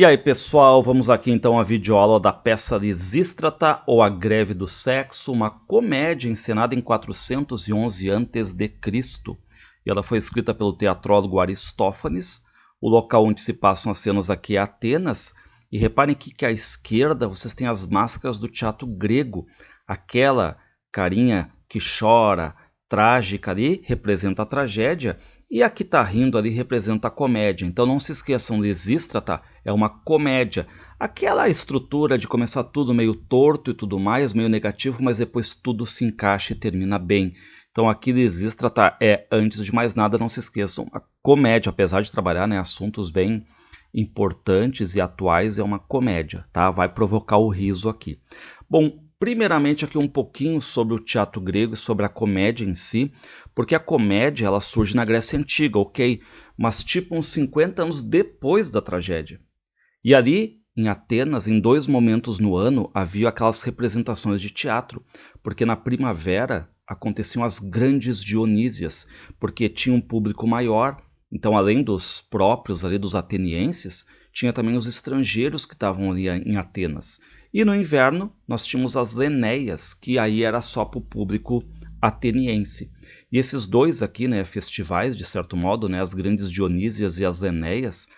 E aí pessoal, vamos aqui então à videoaula da peça Lisístrata ou a Greve do Sexo, uma comédia encenada em 411 a.C. E ela foi escrita pelo teatrólogo Aristófanes. O local onde se passam as cenas aqui é Atenas. E reparem que à esquerda vocês têm as máscaras do teatro grego. Aquela carinha que chora, trágica ali, representa a tragédia. E a que está rindo ali representa a comédia. Então não se esqueçam, Lisístrata é uma comédia. Aquela estrutura de começar tudo meio torto e tudo mais, meio negativo, mas depois tudo se encaixa e termina bem. Então aqui Lisístrata é, antes de mais nada, não se esqueçam, a comédia, apesar de trabalhar assuntos bem importantes e atuais, é uma comédia, tá? Vai provocar o riso aqui. Bom, primeiramente aqui um pouquinho sobre o teatro grego e sobre a comédia em si, porque a comédia ela surge na Grécia Antiga, ok? Mas tipo uns 50 anos depois da tragédia. E ali, em Atenas, em 2 momentos no ano, havia aquelas representações de teatro, porque na primavera aconteciam as grandes Dionísias, porque tinha um público maior, então além dos próprios ali dos atenienses, tinha também os estrangeiros que estavam ali em Atenas. E no inverno nós tínhamos as Enéias, que aí era só para o público ateniense. E esses dois aqui, festivais, de certo modo, as grandes Dionísias e as Enéias,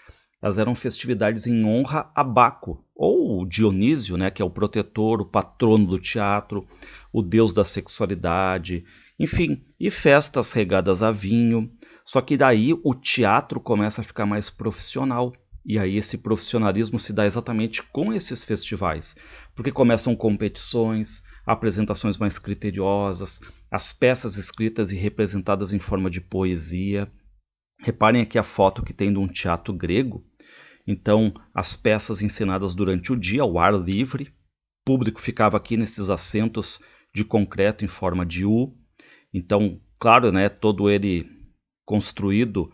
elas eram festividades em honra a Baco, ou Dionísio, que é o protetor, o patrono do teatro, o deus da sexualidade, enfim, e festas regadas a vinho. Só que daí o teatro começa a ficar mais profissional. E aí esse profissionalismo se dá exatamente com esses festivais, porque começam competições, apresentações mais criteriosas, as peças escritas e representadas em forma de poesia. Reparem aqui a foto que tem de um teatro grego. Então, as peças encenadas durante o dia, ao ar livre, o público ficava aqui nesses assentos de concreto em forma de U. Então, claro, todo ele construído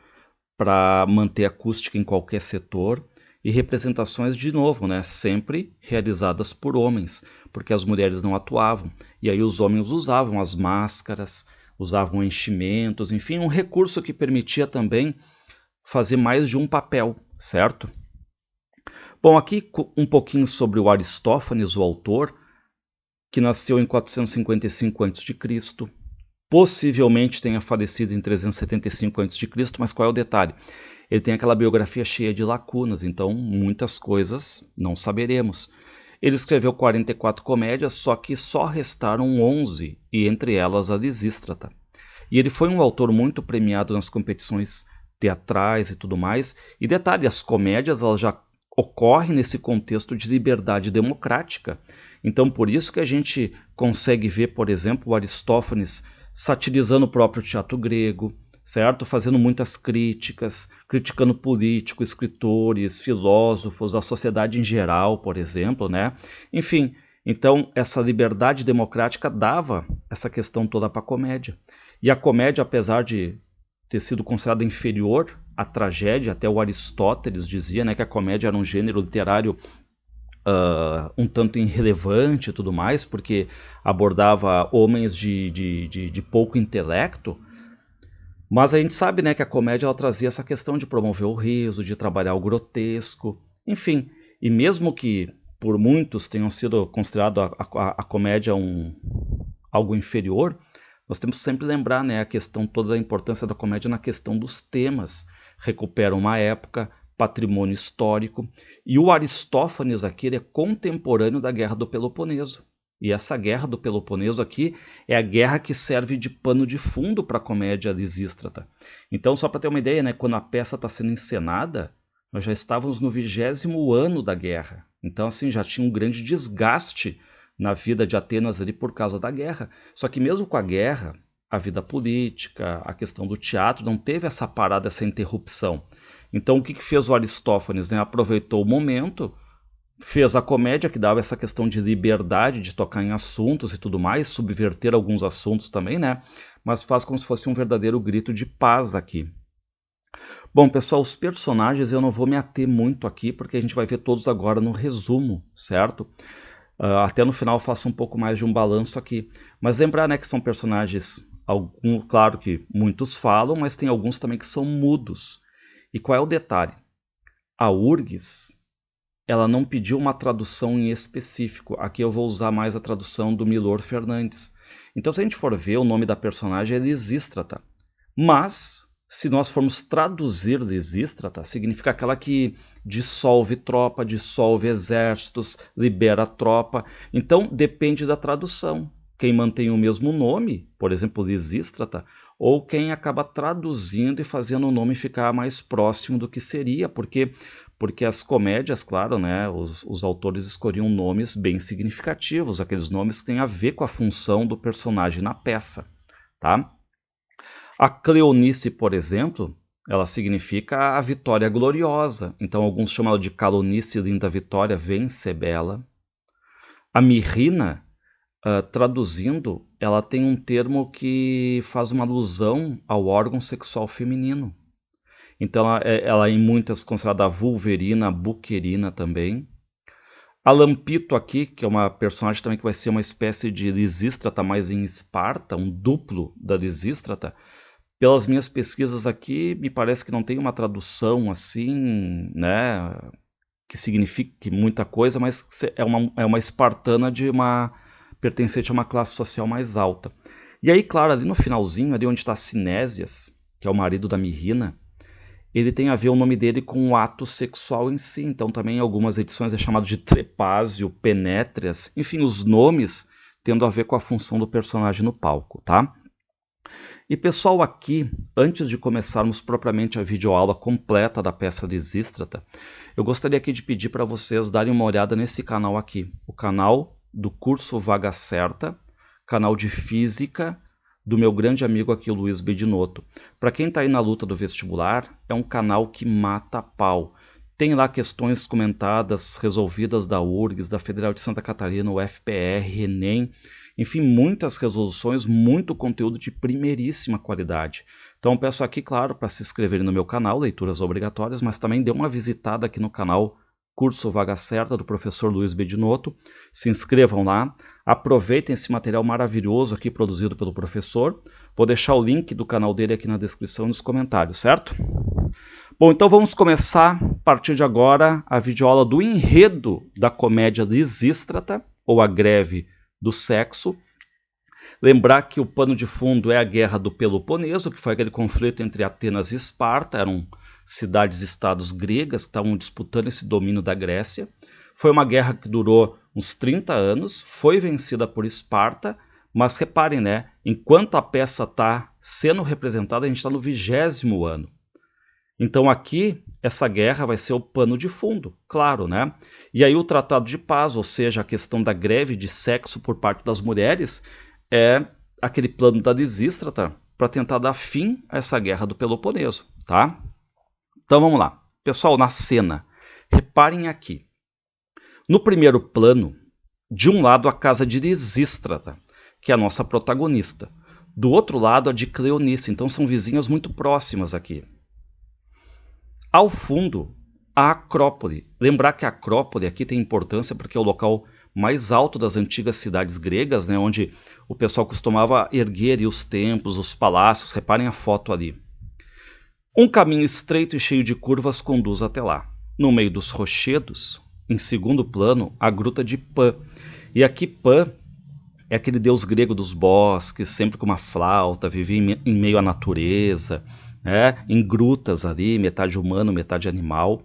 para manter acústica em qualquer setor, e representações, de novo, sempre realizadas por homens, porque as mulheres não atuavam. E aí os homens usavam as máscaras, usavam enchimentos, enfim, um recurso que permitia também fazer mais de um papel, certo? Bom, aqui um pouquinho sobre o Aristófanes, o autor, que nasceu em 455 a.C., possivelmente tenha falecido em 375 a.C., mas qual é o detalhe? Ele tem aquela biografia cheia de lacunas, então muitas coisas não saberemos. Ele escreveu 44 comédias, só que só restaram 11, e entre elas a Lisístrata. E ele foi um autor muito premiado nas competições teatrais e tudo mais. E detalhe, as comédias elas já ocorrem nesse contexto de liberdade democrática. Então por isso que a gente consegue ver, por exemplo, o Aristófanes satirizando o próprio teatro grego, certo? Fazendo muitas críticas, criticando políticos, escritores, filósofos, a sociedade em geral, por exemplo, Enfim, então essa liberdade democrática dava essa questão toda para a comédia. E a comédia, apesar de ter sido considerada inferior à tragédia, até o Aristóteles dizia que a comédia era um gênero literário um tanto irrelevante e tudo mais, porque abordava homens de pouco intelecto. Mas a gente sabe que a comédia ela trazia essa questão de promover o riso, de trabalhar o grotesco, enfim. E mesmo que por muitos tenham sido considerado a comédia algo inferior, nós temos que sempre lembrar a questão toda da importância da comédia na questão dos temas. Recupera uma época, patrimônio histórico, e o Aristófanes aqui ele é contemporâneo da Guerra do Peloponeso. E essa Guerra do Peloponeso aqui é a guerra que serve de pano de fundo para a comédia Lisístrata. Então, só para ter uma ideia, quando a peça está sendo encenada, nós já estávamos no 20º ano da guerra. Então, assim, já tinha um grande desgaste na vida de Atenas ali por causa da guerra. Só que mesmo com a guerra, a vida política, a questão do teatro, não teve essa parada, essa interrupção. Então o que fez o Aristófanes? Aproveitou o momento, fez a comédia que dava essa questão de liberdade, de tocar em assuntos e tudo mais, subverter alguns assuntos também, mas faz como se fosse um verdadeiro grito de paz aqui. Bom, pessoal, os personagens eu não vou me ater muito aqui, porque a gente vai ver todos agora no resumo, certo? Até no final eu faço um pouco mais de um balanço aqui. Mas lembrar que são personagens, claro que muitos falam, mas tem alguns também que são mudos. E qual é o detalhe? A Urgues, ela não pediu uma tradução em específico. Aqui eu vou usar mais a tradução do Milor Fernandes. Então, se a gente for ver, o nome da personagem é Lisístrata. Mas, se nós formos traduzir Lisístrata, significa aquela que dissolve tropa, dissolve exércitos, libera tropa. Então, depende da tradução. Quem mantém o mesmo nome, por exemplo, Lisístrata, ou quem acaba traduzindo e fazendo o nome ficar mais próximo do que seria, porque as comédias, claro, né, os autores escolhiam nomes bem significativos, aqueles nomes que têm a ver com a função do personagem na peça, tá? A Cleonice, por exemplo, ela significa a vitória gloriosa, então alguns chamam ela de Calonice, linda vitória, vence bela. A Mirrina, traduzindo, ela tem um termo que faz uma alusão ao órgão sexual feminino. Então ela é em muitas considerada vulverina, buquerina também. A Lampito aqui, que é uma personagem também que vai ser uma espécie de Lisístrata, mas em Esparta, um duplo da Lisístrata. Pelas minhas pesquisas aqui, me parece que não tem uma tradução assim, né, que signifique muita coisa, mas é uma espartana pertencente a uma classe social mais alta. E aí, claro, ali no finalzinho, ali onde está Cinésias, que é o marido da Mirrina, ele tem a ver o nome dele com o ato sexual em si. Então também em algumas edições é chamado de Trepásio, Penétrias, enfim, os nomes tendo a ver com a função do personagem no palco, tá? E pessoal, aqui, antes de começarmos propriamente a videoaula completa da peça Lisístrata, eu gostaria aqui de pedir para vocês darem uma olhada nesse canal aqui, o canal do curso Vaga Certa, canal de Física, do meu grande amigo aqui, o Luiz Bedinotto. Para quem está aí na luta do vestibular, é um canal que mata pau. Tem lá questões comentadas, resolvidas da URGS, da Federal de Santa Catarina, o FPR, Enem, enfim, muitas resoluções, muito conteúdo de primeiríssima qualidade. Então peço aqui, claro, para se inscreverem no meu canal, leituras obrigatórias, mas também dê uma visitada aqui no canal Curso Vaga Certa, do professor Luiz Bedinotto. Se inscrevam lá, aproveitem esse material maravilhoso aqui produzido pelo professor. Vou deixar o link do canal dele aqui na descrição e nos comentários, certo? Bom, então vamos começar, a partir de agora, a videoaula do enredo da comédia Lisístrata, ou a greve do sexo. Lembrar que o pano de fundo é a Guerra do Peloponeso, que foi aquele conflito entre Atenas e Esparta, eram cidades-estados gregas que estavam disputando esse domínio da Grécia. Foi uma guerra que durou uns 30 anos, foi vencida por Esparta, mas reparem, né, enquanto a peça está sendo representada, a gente está no 20º ano. Então aqui, essa guerra vai ser o pano de fundo, claro, né? E aí o Tratado de Paz, ou seja, a questão da greve de sexo por parte das mulheres, é aquele plano da Lisístrata para tentar dar fim a essa guerra do Peloponeso, tá? Então vamos lá. Pessoal, na cena, reparem aqui. No primeiro plano, de um lado a casa de Lisístrata, que é a nossa protagonista. Do outro lado a de Cleonice, então são vizinhas muito próximas aqui. Ao fundo, a Acrópole. Lembrar que a Acrópole aqui tem importância porque é o local mais alto das antigas cidades gregas, né, onde o pessoal costumava erguer os templos, os palácios. Reparem a foto ali. Um caminho estreito e cheio de curvas conduz até lá. No meio dos rochedos, em segundo plano, a gruta de Pan. E aqui Pan é aquele deus grego dos bosques, sempre com uma flauta, vivia em meio à natureza, em grutas ali, metade humano, metade animal.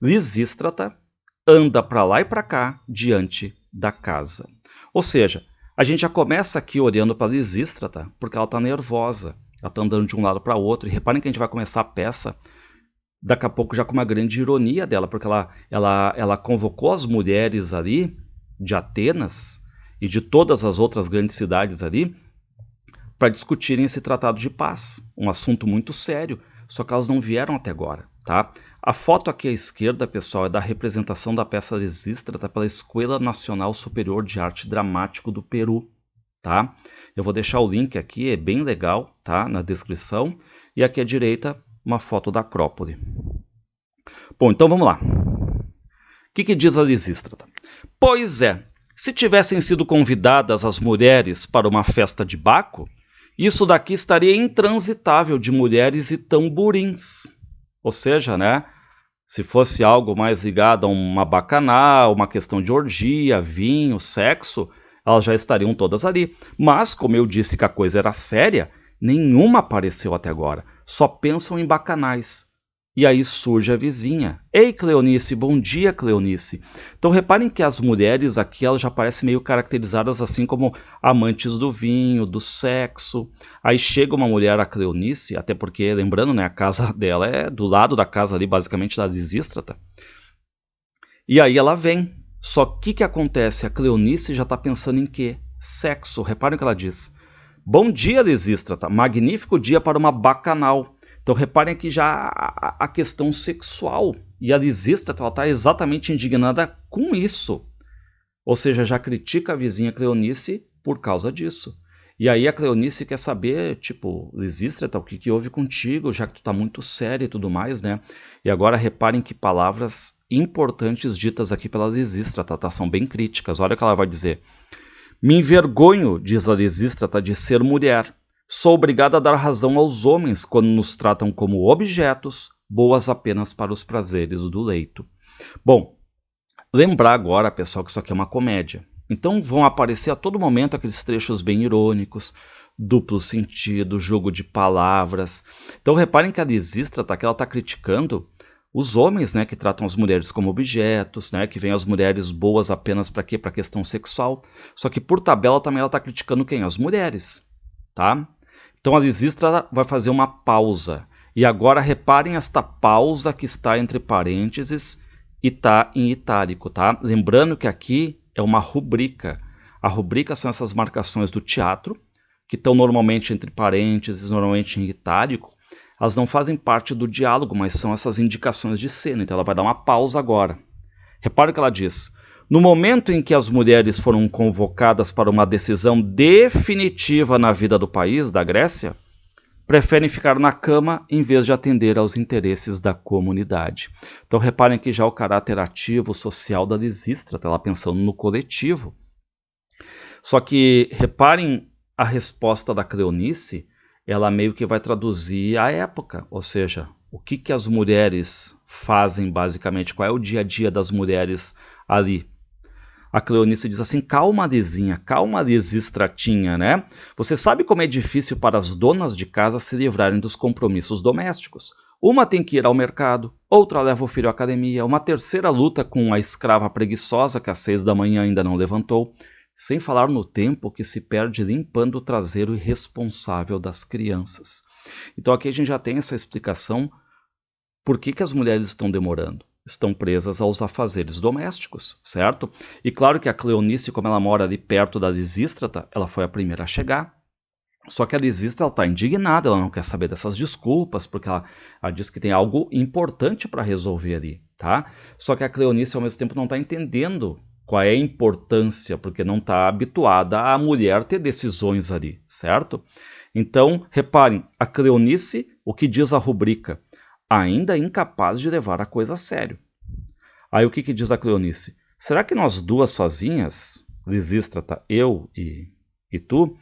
Lisístrata anda para lá e para cá diante da casa. Ou seja, a gente já começa aqui olhando para Lisístrata porque ela está nervosa, ela está andando de um lado para outro. E reparem que a gente vai começar a peça daqui a pouco já com uma grande ironia dela, porque ela convocou as mulheres ali de Atenas e de todas as outras grandes cidades ali para discutirem esse tratado de paz, um assunto muito sério, só que elas não vieram até agora, tá? A foto aqui à esquerda, pessoal, é da representação da peça Lisístrata pela Escola Nacional Superior de Arte Dramático do Peru, tá? Eu vou deixar o link aqui, é bem legal, tá? Na descrição. E aqui à direita, uma foto da Acrópole. Bom, então vamos lá. O que diz a Lisístrata? Pois é, se tivessem sido convidadas as mulheres para uma festa de Baco, isso daqui estaria intransitável de mulheres e tamborins. Ou seja, né, Se fosse algo mais ligado a uma bacanal, uma questão de orgia, vinho, sexo, elas já estariam todas ali. Mas, como eu disse que a coisa era séria, nenhuma apareceu até agora. Só pensam em bacanais. E aí surge a vizinha. Ei, Cleonice, bom dia, Cleonice. Então reparem que as mulheres aqui elas já parecem meio caracterizadas assim como amantes do vinho, do sexo. Aí chega uma mulher, a Cleonice, até porque, lembrando, né, a casa dela é do lado da casa ali, basicamente da Lisístrata. E aí ela vem. Só que acontece? A Cleonice já está pensando em quê? Sexo. Reparem o que ela diz. Bom dia, Lisístrata. Magnífico dia para uma bacanal. Então reparem aqui já a questão sexual. E a Lisístrata está exatamente indignada com isso. Ou seja, já critica a vizinha Cleonice por causa disso. E aí a Cleonice quer saber, tipo, Lisístrata, o que houve contigo, já que tu tá muito séria e tudo mais, né? E agora reparem que palavras importantes ditas aqui pela Lisístrata, tá? São bem críticas. Olha o que ela vai dizer. Me envergonho, diz a Lisístrata, de ser mulher. Sou obrigada a dar razão aos homens quando nos tratam como objetos, boas apenas para os prazeres do leito. Bom, lembrar agora, pessoal, que isso aqui é uma comédia. Então vão aparecer a todo momento aqueles trechos bem irônicos, duplo sentido, jogo de palavras. Então reparem que a Lisístrata aqui ela está criticando os homens, né, que tratam as mulheres como objetos, né, que veem as mulheres boas apenas para quê? Para questão sexual. Só que por tabela também ela está criticando quem? As mulheres, tá? Então a Lisístrata vai fazer uma pausa. E agora reparem esta pausa que está entre parênteses e está em itálico, tá? Lembrando que aqui é uma rubrica. A rubrica são essas marcações do teatro, que estão normalmente entre parênteses, normalmente em itálico. Elas não fazem parte do diálogo, mas são essas indicações de cena. Então ela vai dar uma pausa agora. Repare o que ela diz. No momento em que as mulheres foram convocadas para uma decisão definitiva na vida do país, da Grécia, preferem ficar na cama em vez de atender aos interesses da comunidade. Então reparem aqui já o caráter ativo social da Lisístrata, ela pensando no coletivo. Só que reparem a resposta da Cleonice, ela meio que vai traduzir a época, ou seja, o que as mulheres fazem basicamente, qual é o dia a dia das mulheres ali. A Cleonice diz assim, calma, Lisinha, calma, Lisístratinha, né? Você sabe como é difícil para as donas de casa se livrarem dos compromissos domésticos. Uma tem que ir ao mercado, outra leva o filho à academia, uma terceira luta com a escrava preguiçosa que às 6 da manhã ainda não levantou, sem falar no tempo que se perde limpando o traseiro irresponsável das crianças. Então aqui a gente já tem essa explicação por que as mulheres estão demorando. Estão presas aos afazeres domésticos, certo? E claro que a Cleonice, como ela mora ali perto da Lisístrata, ela foi a primeira a chegar. Só que a Lisístrata está indignada, ela não quer saber dessas desculpas, porque ela diz que tem algo importante para resolver ali, tá? Só que a Cleonice, ao mesmo tempo, não está entendendo qual é a importância, porque não está habituada a mulher ter decisões ali, certo? Então, reparem, a Cleonice, o que diz a rubrica? Ainda incapaz de levar a coisa a sério. Aí o que diz a Cleonice? Será que nós duas sozinhas, Lisístrata, eu e tu,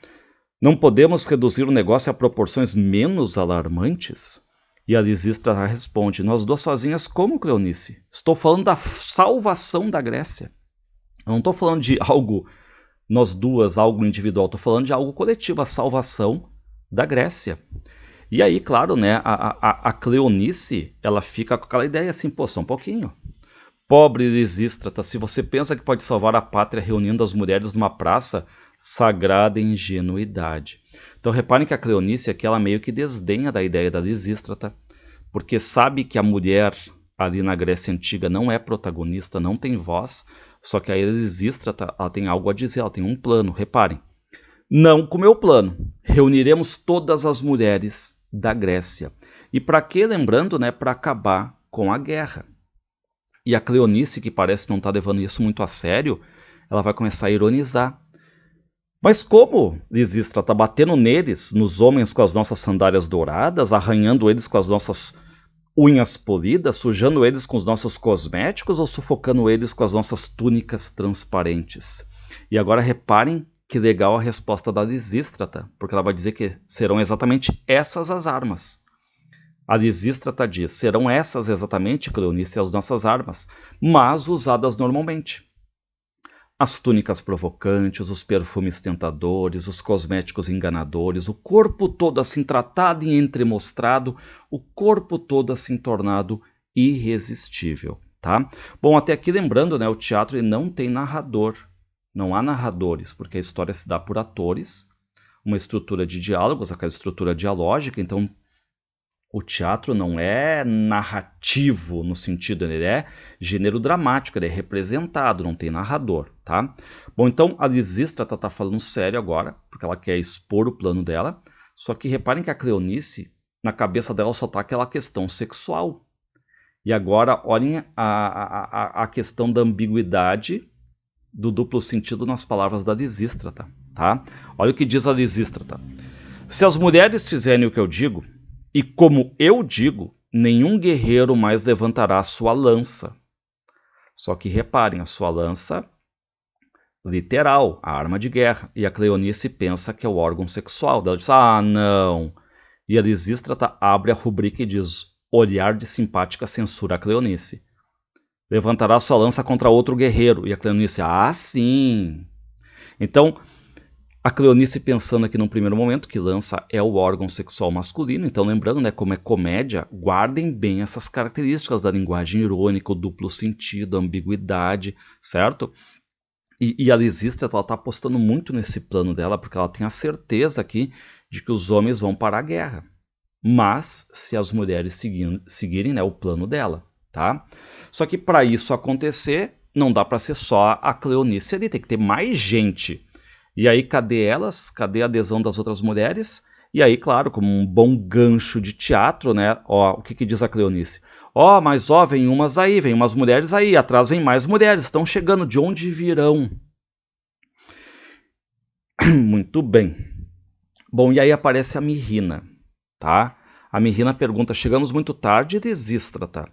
não podemos reduzir o negócio a proporções menos alarmantes? E a Lisístrata responde, nós duas sozinhas como, Cleonice? Estou falando da salvação da Grécia. Eu não estou falando de algo, nós duas, algo individual, estou falando de algo coletivo, a salvação da Grécia. E aí, claro, né, a Cleonice, ela fica com aquela ideia assim, pô, só um pouquinho. Pobre Lisístrata, se você pensa que pode salvar a pátria reunindo as mulheres numa praça, sagrada ingenuidade. Então reparem que a Cleonice aqui, ela meio que desdenha da ideia da Lisístrata, porque sabe que a mulher ali na Grécia Antiga não é protagonista, não tem voz, só que a Lisístrata, ela tem algo a dizer, ela tem um plano, reparem. Não com o meu plano, reuniremos todas as mulheres da Grécia. E para quê? Lembrando, né, para acabar com a guerra. E a Cleonice, que parece não estar levando isso muito a sério, ela vai começar a ironizar. Mas como, Lisístrata, batendo neles, nos homens com as nossas sandálias douradas, arranhando eles com as nossas unhas polidas, sujando eles com os nossos cosméticos ou sufocando eles com as nossas túnicas transparentes? E agora reparem que legal a resposta da Lisístrata, porque ela vai dizer que serão exatamente essas as armas. A Lisístrata diz: serão essas exatamente, Cleonice, as nossas armas, mas usadas normalmente. As túnicas provocantes, os perfumes tentadores, os cosméticos enganadores, o corpo todo assim tratado e entremostrado, o corpo todo assim tornado irresistível, tá? Bom, até aqui lembrando, né, o teatro ele não tem narrador, não há narradores, porque a história se dá por atores, uma estrutura de diálogos, aquela estrutura dialógica, então o teatro não é narrativo no sentido, ele é gênero dramático, ele é representado, não tem narrador, tá? Bom, então a Lisístrata tá falando sério agora, porque ela quer expor o plano dela, só que reparem que a Cleonice, na cabeça dela só tá aquela questão sexual. E agora olhem a questão da ambiguidade do duplo sentido nas palavras da Lisístrata, tá? Olha o que diz a Lisístrata. Se as mulheres fizerem o que eu digo, e como eu digo, nenhum guerreiro mais levantará a sua lança. Só que reparem, a sua lança literal, a arma de guerra. E a Cleonice pensa que é o órgão sexual. Ela diz, ah, não. E a Lisístrata abre a rubrica e diz, olhar de simpática censura a Cleonice. Levantará sua lança contra outro guerreiro. E a Cleonice, ah, sim. Então, a Cleonice pensando aqui num primeiro momento que lança é o órgão sexual masculino, então lembrando, né, como é comédia, guardem bem essas características da linguagem irônica, o duplo sentido, a ambiguidade, certo? E a Lisístrata, ela está apostando muito nesse plano dela, porque ela tem a certeza aqui de que os homens vão para a guerra, mas se as mulheres seguirem, né, o plano dela, tá? Só que para isso acontecer, não dá para ser só a Cleonice ali, tem que ter mais gente. E aí, cadê elas? Cadê a adesão das outras mulheres? E aí, claro, como um bom gancho de teatro, né? Ó, o que diz a Cleonice? Ó, mas ó, vem umas aí, vem umas mulheres aí, atrás vem mais mulheres, estão chegando, de onde virão? Muito bem. Bom, e aí aparece a Mirrina, tá? A Mirrina pergunta, chegamos muito tarde, Lisístrata.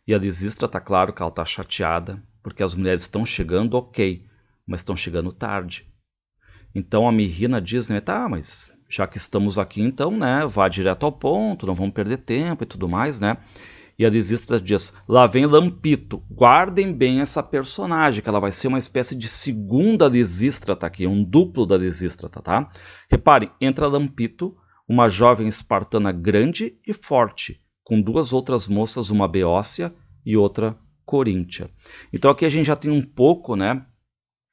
E a Lisístrata, claro que ela tá chateada, porque as mulheres estão chegando, ok, mas estão chegando tarde. Então a Mirrina diz, né, tá, mas já que estamos aqui, então, né, vá direto ao ponto, não vamos perder tempo e tudo mais, né? E a Lisístrata diz, lá vem Lampito, guardem bem essa personagem, que ela vai ser uma espécie de segunda Lisístrata aqui, um duplo da Lisístrata, tá? Reparem, entra Lampito, uma jovem espartana grande e forte, com duas outras moças, uma beócia e outra coríntia. Então aqui a gente já tem um pouco, né,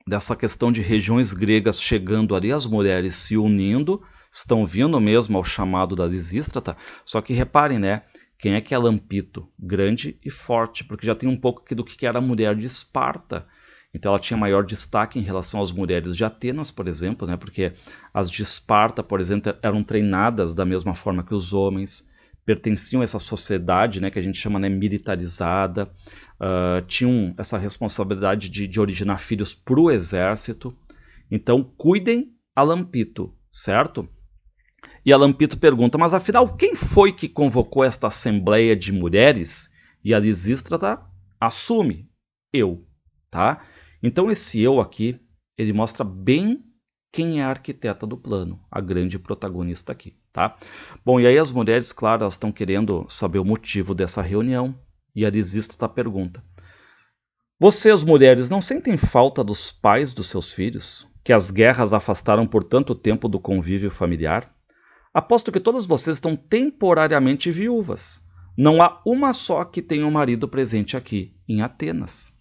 dessa questão de regiões gregas chegando ali, as mulheres se unindo, estão vindo mesmo ao chamado da Lisístrata, só que reparem, né, quem é que é Lampito? Grande e forte, porque já tem um pouco aqui do que era a mulher de Esparta. Então ela tinha maior destaque em relação às mulheres de Atenas, por exemplo, né, porque as de Esparta, por exemplo, eram treinadas da mesma forma que os homens, pertenciam a essa sociedade, né, que a gente chama, né, militarizada, tinham essa responsabilidade de originar filhos para o exército. Então, cuidem a Lampito, certo? E a Lampito pergunta, mas afinal, quem foi que convocou esta assembleia de mulheres? E a Lisístrata assume, eu, tá? Então esse eu aqui, ele mostra bem quem é a arquiteta do plano, a grande protagonista aqui, tá? Bom, e aí as mulheres, claro, elas estão querendo saber o motivo dessa reunião, e a Lisístrata pergunta, vocês, mulheres, não sentem falta dos pais dos seus filhos, que as guerras afastaram por tanto tempo do convívio familiar? Aposto que todas vocês estão temporariamente viúvas. Não há uma só que tenha um marido presente aqui, em Atenas.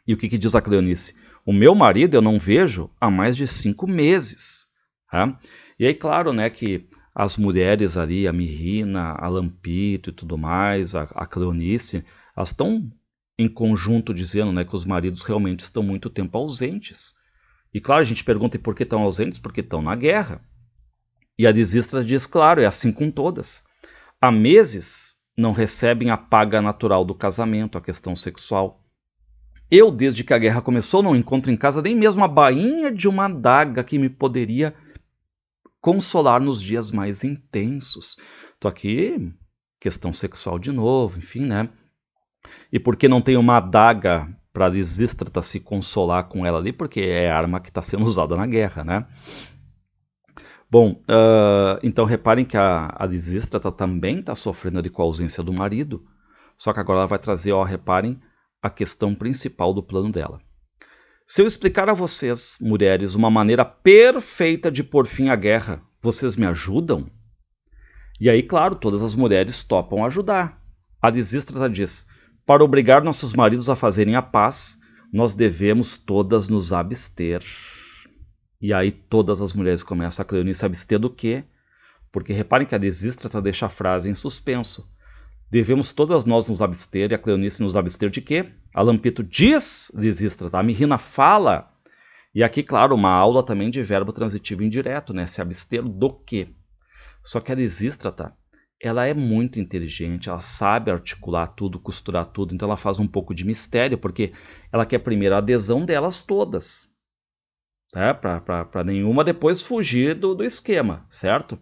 E o que diz a Cleonice? O meu marido eu não vejo há mais de 5 meses. Tá? E aí, claro, né, que as mulheres ali, a Mirrina, a Lampito e tudo mais, a Cleonice, elas estão em conjunto dizendo, né, que os maridos realmente estão muito tempo ausentes. E claro, a gente pergunta e por que estão ausentes? Porque estão na guerra. E a Lisístrata diz, claro, é assim com todas. Há meses não recebem a paga natural do casamento, a questão sexual. Eu, desde que a guerra começou, não encontro em casa nem mesmo a bainha de uma adaga que me poderia consolar nos dias mais intensos. Tô aqui, questão sexual de novo, enfim, né? E por que não tem uma adaga para Lisístrata se consolar com ela ali? Porque é a arma que está sendo usada na guerra, né? Bom, então reparem que a Lisístrata também está sofrendo ali com a ausência do marido, só que agora ela vai trazer, ó, reparem, a questão principal do plano dela. Se eu explicar a vocês, mulheres, uma maneira perfeita de pôr fim à guerra, vocês me ajudam? E aí, claro, todas as mulheres topam ajudar. A Lisístrata diz: para obrigar nossos maridos a fazerem a paz, nós devemos todas nos abster. E aí todas as mulheres começam a Cleonice abster do quê? Porque reparem que a Lisístrata deixa a frase em suspenso. Devemos todas nós nos abster, e a Cleonice nos abster de quê? A Lampito diz, Lisístrata, a Mirrina fala. E aqui, claro, uma aula também de verbo transitivo indireto, né? Se abster do quê? Só que a Lisístrata, ela é muito inteligente, ela sabe articular tudo, costurar tudo, então ela faz um pouco de mistério, porque ela quer primeiro a adesão delas todas, né? Para nenhuma depois fugir do esquema, certo?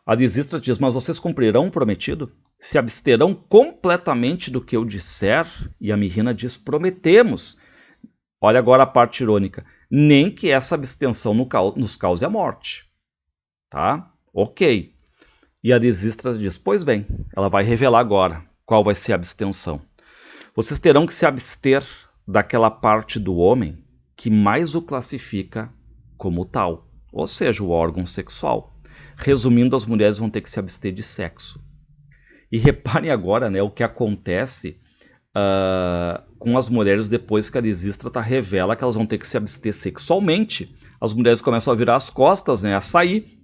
A Lisístrata diz: mas vocês cumprirão o prometido? Se absterão completamente do que eu disser? E a Mirrina diz: prometemos. Olha agora a parte irônica. Nem que essa abstenção nos cause a morte. Tá? Ok. E a Lisístrata diz: pois bem, ela vai revelar agora qual vai ser a abstenção. Vocês terão que se abster daquela parte do homem que mais o classifica como tal, ou seja, o órgão sexual. Resumindo, as mulheres vão ter que se abster de sexo. E reparem agora, né, o que acontece com as mulheres depois que a Lisístrata revela que elas vão ter que se abster sexualmente. As mulheres começam a virar as costas, né, a sair.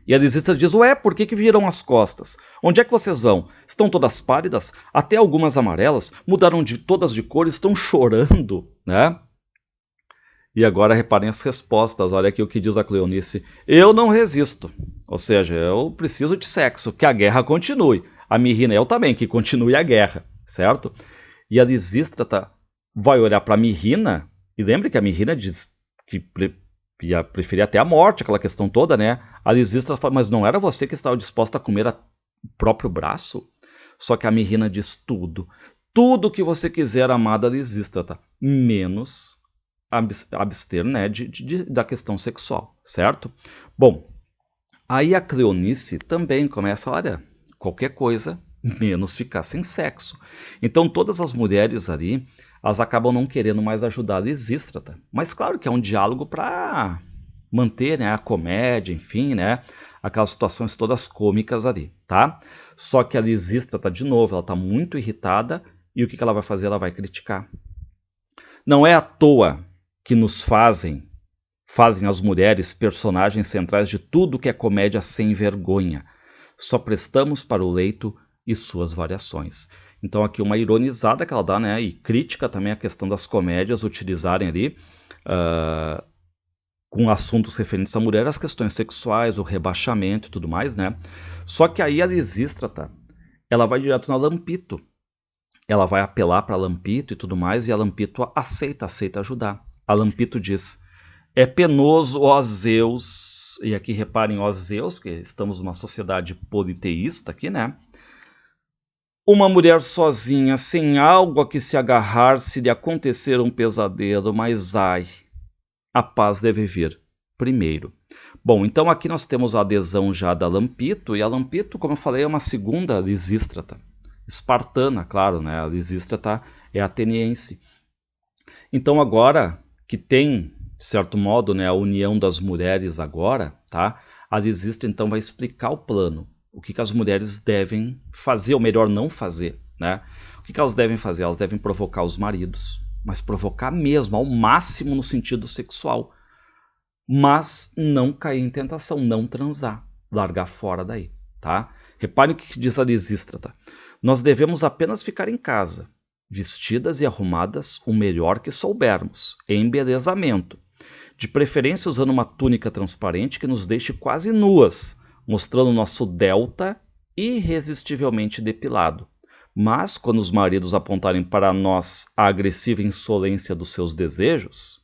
E a Lisístrata diz: ué, por que viram as costas? Onde é que vocês vão? Estão todas pálidas? Até algumas amarelas? Mudaram todas de cor? Estão chorando? Né? E agora reparem as respostas. Olha aqui o que diz a Cleonice: eu não resisto. Ou seja, eu preciso de sexo, que a guerra continue. A Mirrina, eu também, que continue a guerra, certo? E a Lisístrata vai olhar para a Mirrina, e lembre que a Mirrina diz que ia preferir até a morte, aquela questão toda, né? A Lisístrata fala: mas não era você que estava disposta a comer o próprio braço? Só que a Mirrina diz: tudo que você quiser, amada Lisístrata, menos abster, né, da questão sexual, certo? Bom, aí a Cleonice também começa: olha, qualquer coisa menos ficar sem sexo. Então todas as mulheres ali, elas acabam não querendo mais ajudar a Lisístrata. Mas claro que é um diálogo para manter, né, a comédia, enfim, né, aquelas situações todas cômicas ali, tá? Só que a Lisístrata, de novo, ela está muito irritada, e o que ela vai fazer? Ela vai criticar. Não é à toa que nos fazem as mulheres personagens centrais de tudo que é comédia sem vergonha. Só prestamos para o leito e suas variações. Então aqui uma ironizada que ela dá, né? E crítica também a questão das comédias utilizarem ali com assuntos referentes à mulher, as questões sexuais, o rebaixamento e tudo mais, né? Só que aí a Lisístrata, ela vai direto na Lampito. Ela vai apelar para Lampito e tudo mais, e a Lampito aceita ajudar. A Lampito diz: é penoso, ó Zeus, e aqui reparem, ó Zeus, porque estamos numa sociedade politeísta aqui, né? Uma mulher sozinha, sem algo a que se agarrar, se lhe acontecer um pesadelo, mas ai, a paz deve vir primeiro. Bom, então aqui nós temos a adesão já da Lampito, e a Lampito, como eu falei, é uma segunda Lisístrata. Espartana, claro, né? A Lisístrata é ateniense. Então agora que tem, de certo modo, né, a união das mulheres agora, tá? A Lisístrata então vai explicar o plano. O que as mulheres devem fazer, ou melhor, não fazer, né? O que elas devem fazer? Elas devem provocar os maridos, mas provocar mesmo, ao máximo no sentido sexual. Mas não cair em tentação, não transar, largar fora daí, tá? Reparem o que diz a Lisístrata: nós devemos apenas ficar em casa, vestidas e arrumadas o melhor que soubermos, em embelezamento, de preferência usando uma túnica transparente que nos deixe quase nuas, mostrando nosso delta irresistivelmente depilado. Mas, quando os maridos apontarem para nós a agressiva insolência dos seus desejos,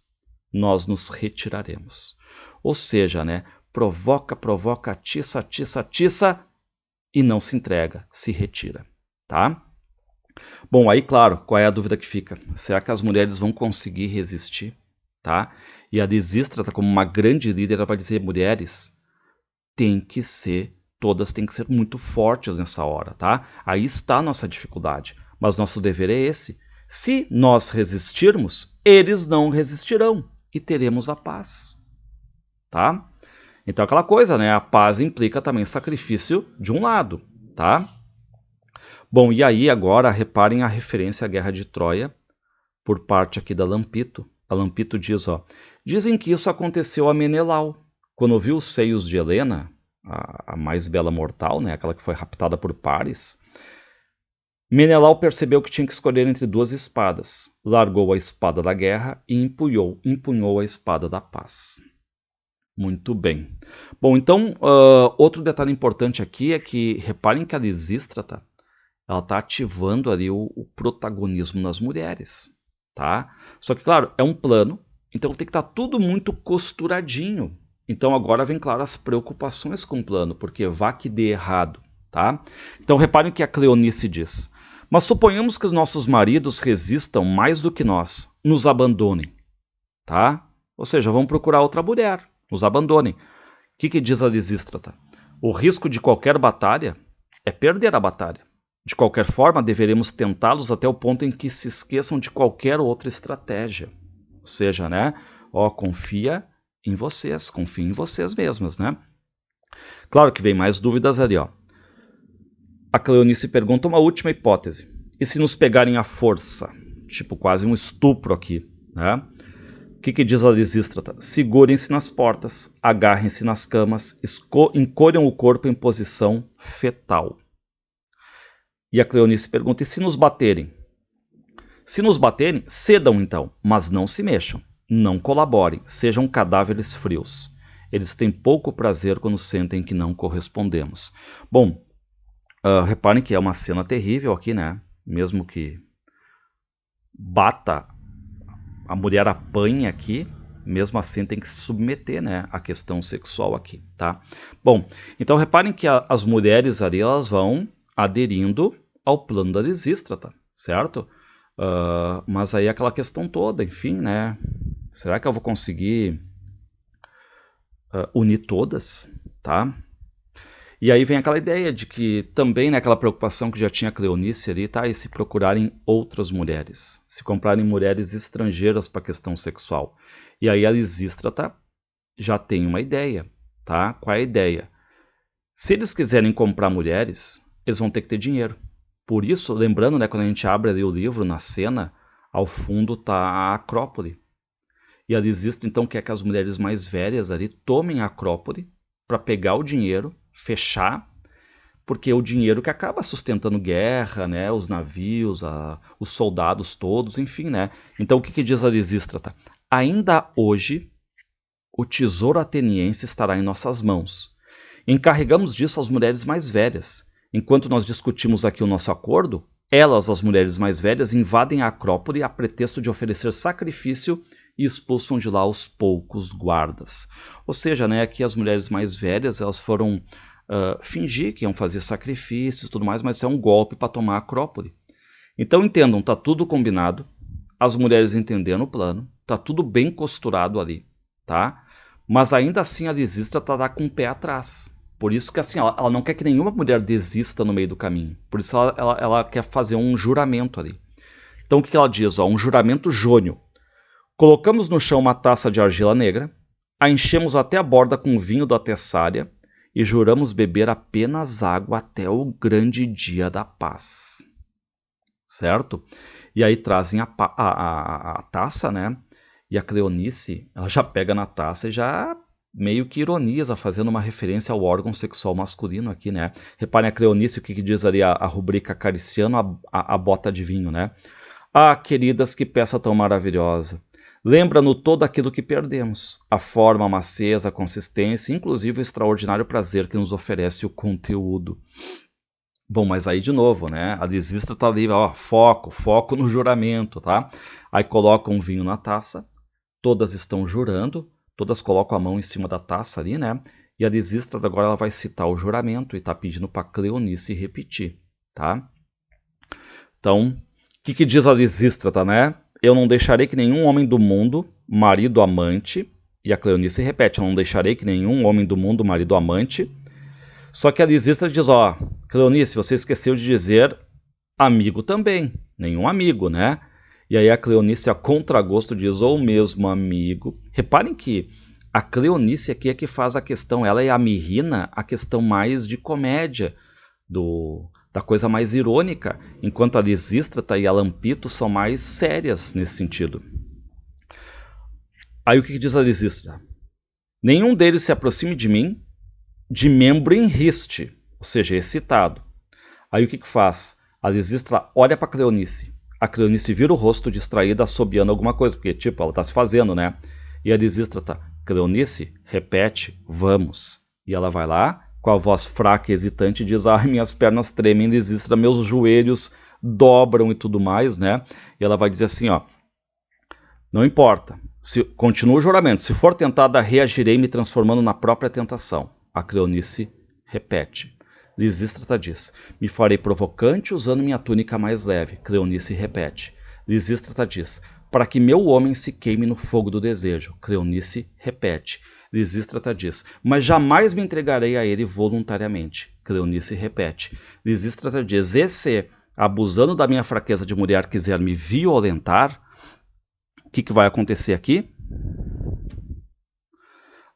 nós nos retiraremos. Ou seja, né, provoca, atiça, e não se entrega, se retira, tá? Bom, aí claro, qual é a dúvida que fica? Será que as mulheres vão conseguir resistir? tá? E a Lisístrata, como uma grande líder, ela vai dizer, mulheres, todas têm que ser muito fortes nessa hora, tá? Aí está a nossa dificuldade, mas nosso dever é esse. Se nós resistirmos, eles não resistirão e teremos a paz, tá? Então aquela coisa, né? A paz implica também sacrifício de um lado, tá? Bom, e aí agora reparem a referência à Guerra de Troia por parte aqui da Lampito. A Lampito diz, ó, dizem que isso aconteceu a Menelau, quando viu os seios de Helena, a mais bela mortal, né? Aquela que foi raptada por Paris. Menelau percebeu que tinha que escolher entre duas espadas, largou a espada da guerra e empunhou a espada da paz. Muito bem. Bom, então, outro detalhe importante aqui é que, reparem que a Lisístrata, ela está ativando ali o protagonismo nas mulheres, tá? Só que, claro, é um plano, então tem que estar tudo muito costuradinho. Então agora vem, claro, as preocupações com o plano, porque vá que dê errado, tá? Então reparem o que a Cleonice diz. Mas suponhamos que os nossos maridos resistam mais do que nós, nos abandonem, tá? Ou seja, vamos procurar outra mulher, nos abandonem. O que diz a Lisístrata? O risco de qualquer batalha é perder a batalha. De qualquer forma, deveremos tentá-los até o ponto em que se esqueçam de qualquer outra estratégia. Ou seja, né? Confia em vocês mesmas, né? Claro que vem mais dúvidas ali, ó. A Cleonice pergunta uma última hipótese. E se nos pegarem à força? Tipo, quase um estupro aqui, né? O que diz a Lisístrata? Segurem-se nas portas, agarrem-se nas camas, encolham o corpo em posição fetal. E a Cleonice pergunta, e se nos baterem? Se nos baterem, cedam então, mas não se mexam. Não colaborem, sejam cadáveres frios. Eles têm pouco prazer quando sentem que não correspondemos. Bom, reparem que é uma cena terrível aqui, né? Mesmo que bata, a mulher apanha aqui, mesmo assim tem que se submeter, né, à questão sexual aqui, tá? Bom, então reparem que as mulheres ali, elas vão aderindo ao plano da Lisístrata, certo? Mas aí aquela questão toda, enfim, né? Será que eu vou conseguir unir todas, tá? E aí vem aquela ideia de que também, né, aquela preocupação que já tinha a Cleonice ali, tá? E se procurarem outras mulheres, se comprarem mulheres estrangeiras para a questão sexual. E aí a Lisístrata já tem uma ideia, tá? Qual é a ideia? Se eles quiserem comprar mulheres, eles vão ter que ter dinheiro. Por isso, lembrando, né, quando a gente abre ali o livro, na cena, ao fundo está a Acrópole. E a Lisístrata, então, quer que as mulheres mais velhas ali tomem a Acrópole para pegar o dinheiro, fechar, porque é o dinheiro que acaba sustentando guerra, né, os navios, os soldados todos, enfim, né. Então, o que diz a Lisístrata? Ainda hoje, o tesouro ateniense estará em nossas mãos. Encarregamos disso às mulheres mais velhas. Enquanto nós discutimos aqui o nosso acordo, elas, as mulheres mais velhas, invadem a Acrópole a pretexto de oferecer sacrifício e expulsam de lá os poucos guardas. Ou seja, né, aqui as mulheres mais velhas, elas foram fingir que iam fazer sacrifícios e tudo mais, mas isso é um golpe para tomar a Acrópole. Então entendam, tá tudo combinado, as mulheres entendendo o plano, tá tudo bem costurado ali, tá? Mas ainda assim a Lisístrata tá com o pé atrás. Por isso que assim, ela não quer que nenhuma mulher desista no meio do caminho. Por isso ela quer fazer um juramento ali. Então o que ela diz? Um juramento jônio. Colocamos no chão uma taça de argila negra, a enchemos até a borda com vinho da Tessália e juramos beber apenas água até o grande dia da paz. Certo? E aí trazem a taça, né? E a Cleonice, ela já pega na taça e já meio que ironiza, fazendo uma referência ao órgão sexual masculino aqui, né? Reparem a Cleonice, o que diz ali a rubrica acariciando a bota de vinho, né? Ah, queridas, que peça tão maravilhosa! Lembra-nos todo aquilo que perdemos, a forma, a maciez, a consistência, inclusive o extraordinário prazer que nos oferece o conteúdo. Bom, mas aí de novo, né? A Lisístrata tá ali, ó, foco no juramento, tá? Aí coloca um vinho na taça, todas estão jurando, todas colocam a mão em cima da taça ali, né? E a Lisístrata agora ela vai citar o juramento e tá pedindo para Cleonice repetir, tá? Então, o que diz a Lisístrata, né? eu não deixarei que nenhum homem do mundo, marido, amante, e a Cleonice repete, eu não deixarei que nenhum homem do mundo, marido, amante. Só que a Lisístrata diz, ó, Cleonice, você esqueceu de dizer amigo também, nenhum amigo, né? E aí a Cleonice, a contragosto, diz, ou mesmo amigo. Reparem que a Cleonice aqui é que faz a questão, ela é a Mirrina, a questão mais de comédia, da coisa mais irônica, enquanto a Lisístrata e a Lampito são mais sérias nesse sentido. Aí o que diz a Lisístrata? Nenhum deles se aproxime de mim, de membro em riste, ou seja, excitado. Aí o que faz? A Lisístrata olha para a Cleonice. A Cleonice vira o rosto distraída, assobiando alguma coisa, porque, tipo, ela está se fazendo, né? E a Lisístrata, Cleonice, repete, vamos. E ela vai lá, com a voz fraca e hesitante, e diz, ai, minhas pernas tremem, Lisístrata, meus joelhos dobram e tudo mais, né? E ela vai dizer assim, ó, não importa, continua o juramento, se for tentada, reagirei me transformando na própria tentação. A Cleonice repete. Lisístrata diz, me farei provocante usando minha túnica mais leve. Cleonice repete. Lisístrata diz, para que meu homem se queime no fogo do desejo. Cleonice repete. Lisístrata diz, mas jamais me entregarei a ele voluntariamente. Cleonice repete. Lisístrata diz, e se, abusando da minha fraqueza de mulher, quiser me violentar, o que vai acontecer aqui?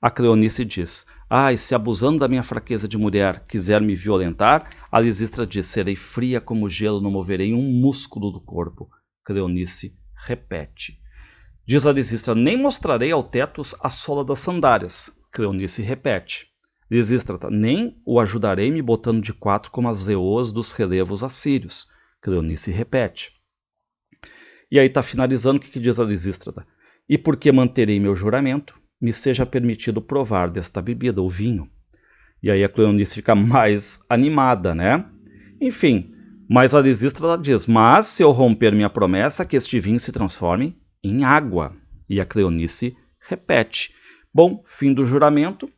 A Cleonice diz, e se abusando da minha fraqueza de mulher quiser me violentar, a Lisístrata diz, serei fria como gelo, não moverei um músculo do corpo. Cleonice repete. Diz a Lisístrata, nem mostrarei ao Tétus a sola das sandálias. Cleonice repete. Lisístrata, nem o ajudarei me botando de quatro como as leoas dos relevos assírios. Cleonice repete. E aí está finalizando, o que diz a Lisístrata? E porque manterei meu juramento, me seja permitido provar desta bebida, o vinho. E aí a Cleonice fica mais animada, né? Enfim, mas a Lisístrata diz, mas se eu romper minha promessa, que este vinho se transforme em água. E a Cleonice repete. Bom, fim do juramento,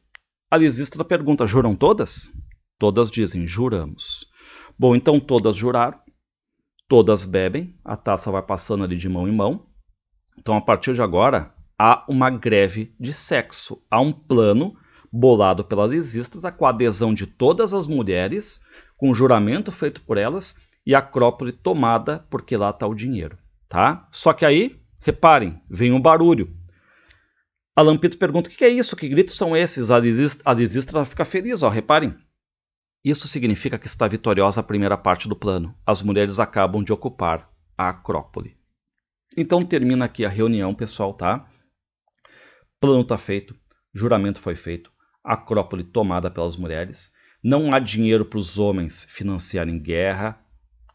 a Lisístrata pergunta, juram todas? Todas dizem, juramos. Bom, então todas juraram, todas bebem, a taça vai passando ali de mão em mão. Então, a partir de agora, há uma greve de sexo. Há um plano bolado pela Lisístrata com a adesão de todas as mulheres, com o juramento feito por elas e a Acrópole tomada porque lá está o dinheiro, tá? Só que aí, reparem, vem um barulho. A Lampito pergunta, o que é isso? Que gritos são esses? A Lisístrata fica feliz, ó, reparem. Isso significa que está vitoriosa a primeira parte do plano. As mulheres acabam de ocupar a Acrópole. Então termina aqui a reunião, pessoal, tá? Plano está feito, juramento foi feito, Acrópole tomada pelas mulheres, não há dinheiro para os homens financiarem guerra,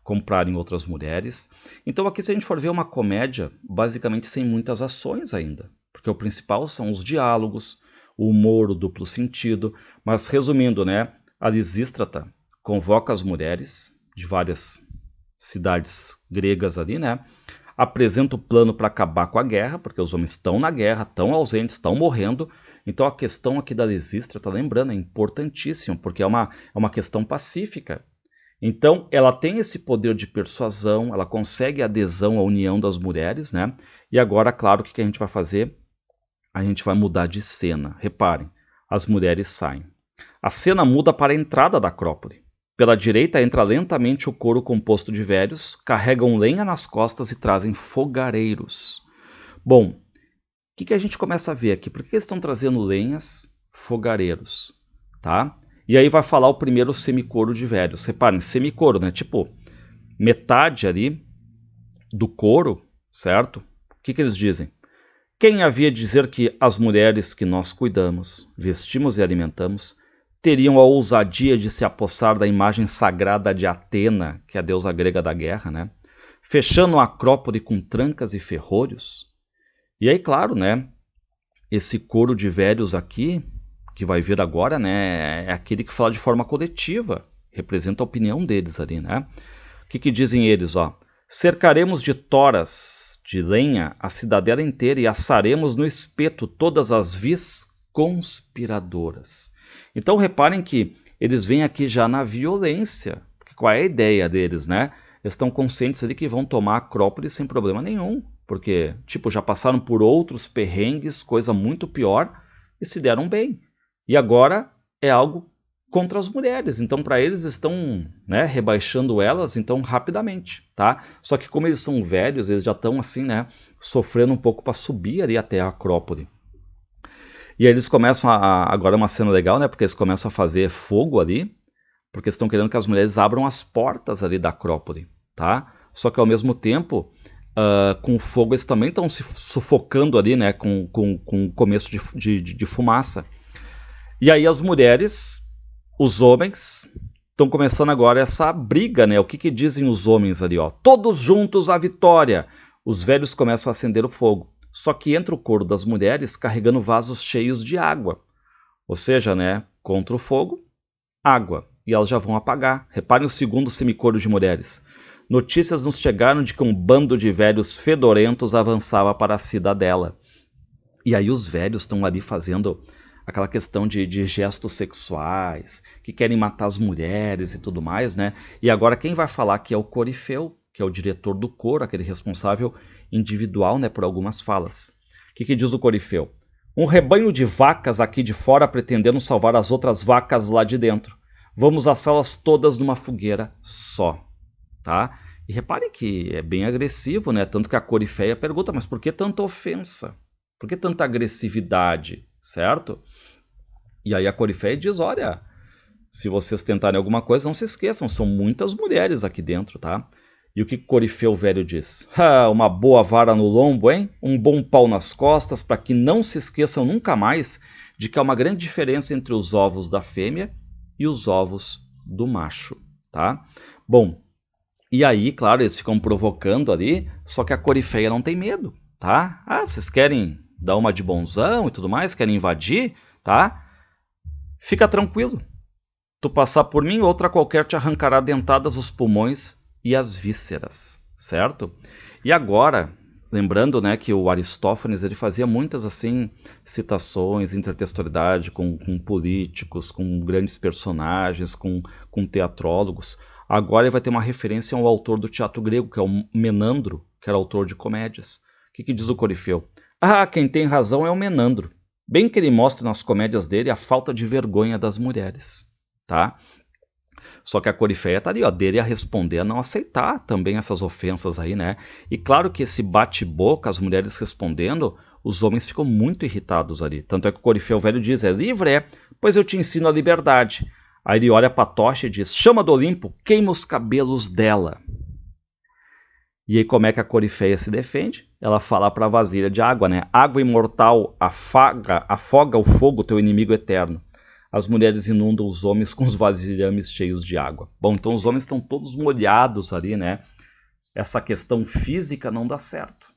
comprarem outras mulheres. Então aqui, se a gente for ver uma comédia, basicamente sem muitas ações ainda, porque o principal são os diálogos, o humor, o duplo sentido, mas resumindo, né, a Lisístrata convoca as mulheres de várias cidades gregas ali, né, apresenta o plano para acabar com a guerra, porque os homens estão na guerra, estão ausentes, estão morrendo. Então a questão aqui da Lisístrata, lembrando, é importantíssima, porque é uma questão pacífica. Então ela tem esse poder de persuasão, ela consegue adesão à união das mulheres, né? E agora, claro, o que a gente vai fazer? A gente vai mudar de cena. Reparem, as mulheres saem. A cena muda para a entrada da Acrópole. Pela direita entra lentamente o coro composto de velhos, carregam lenha nas costas e trazem fogareiros. Bom, o que a gente começa a ver aqui? Por que eles estão trazendo lenhas, fogareiros? Tá? E aí vai falar o primeiro semicoro de velhos. Reparem, semicoro, né? Tipo, metade ali do coro, certo? O que eles dizem? Quem havia de dizer que as mulheres que nós cuidamos, vestimos e alimentamos, teriam a ousadia de se apossar da imagem sagrada de Atena, que é a deusa grega da guerra, né? Fechando a Acrópole com trancas e ferrolhos. E aí, claro, né? Esse coro de velhos aqui, que vai vir agora, né? É aquele que fala de forma coletiva, representa a opinião deles ali, né? O que dizem eles, ó? Cercaremos de toras de lenha a cidadela inteira e assaremos no espeto todas as vis conspiradoras. Então reparem que eles vêm aqui já na violência. Qual é a ideia deles, né? Eles estão conscientes ali que vão tomar a Acrópole sem problema nenhum. porque, tipo, já passaram por outros perrengues, coisa muito pior, e se deram bem. E agora é algo contra as mulheres, então para eles estão, né, rebaixando elas, então rapidamente, tá? Só que como eles são velhos, eles já estão assim, né, sofrendo um pouco para subir ali até a Acrópole. E aí eles começam agora é uma cena legal, né, porque eles começam a fazer fogo ali, porque estão querendo que as mulheres abram as portas ali da Acrópole, tá? Só que ao mesmo tempo, com o fogo eles também estão se sufocando ali, né, com o começo de fumaça. E aí as mulheres, os homens, estão começando agora essa briga, né? O que dizem os homens ali, ó? Todos juntos à vitória! Os velhos começam a acender o fogo. Só que entra o coro das mulheres carregando vasos cheios de água. Ou seja, né? Contra o fogo, água. E elas já vão apagar. Reparem o segundo semicoro de mulheres. Notícias nos chegaram de que um bando de velhos fedorentos avançava para a cidadela. E aí os velhos estão ali fazendo aquela questão de gestos sexuais, que querem matar as mulheres e tudo mais, né? E agora quem vai falar que é o Corifeu, que é o diretor do coro, aquele responsável individual, né, por algumas falas. O que diz o Corifeu? Um rebanho de vacas aqui de fora pretendendo salvar as outras vacas lá de dentro. Vamos assá-las todas numa fogueira só, tá? E reparem que é bem agressivo, né? Tanto que a Corifeia pergunta, mas por que tanta ofensa? Por que tanta agressividade, certo? E aí a Corifeia diz, olha, se vocês tentarem alguma coisa, não se esqueçam, são muitas mulheres aqui dentro, tá? E o que Corifeu velho diz? Uma boa vara no lombo, hein? Um bom pau nas costas, para que não se esqueçam nunca mais de que há uma grande diferença entre os ovos da fêmea e os ovos do macho, tá? Bom, e aí, claro, eles ficam provocando ali, só que a Corifeia não tem medo, tá? Vocês querem dar uma de bonzão e tudo mais, querem invadir, tá? Fica tranquilo. Tu passar por mim, outra qualquer te arrancará dentadas os pulmões e as vísceras, certo? E agora, lembrando, né, que o Aristófanes ele fazia muitas assim citações, intertextualidade com políticos, com grandes personagens, com teatrólogos. Agora ele vai ter uma referência ao autor do teatro grego, que é o Menandro, que era autor de comédias. O que diz o Corifeu? Quem tem razão é o Menandro. Bem que ele mostra nas comédias dele a falta de vergonha das mulheres, tá? Só que a Corifeia tá ali, ó, dele a responder a não aceitar também essas ofensas aí, né? E claro que esse bate-boca, as mulheres respondendo, os homens ficam muito irritados ali. Tanto é que o Corifeu velho diz, é livre, pois eu te ensino a liberdade. Aí ele olha pra tocha e diz, chama do Olimpo, queima os cabelos dela. E aí como é que a Corifeia se defende? Ela fala para a vasilha de água, né? Água imortal, afoga o fogo, teu inimigo eterno. As mulheres inundam os homens com os vasilhames cheios de água. Bom, então os homens estão todos molhados ali, né? Essa questão física não dá certo.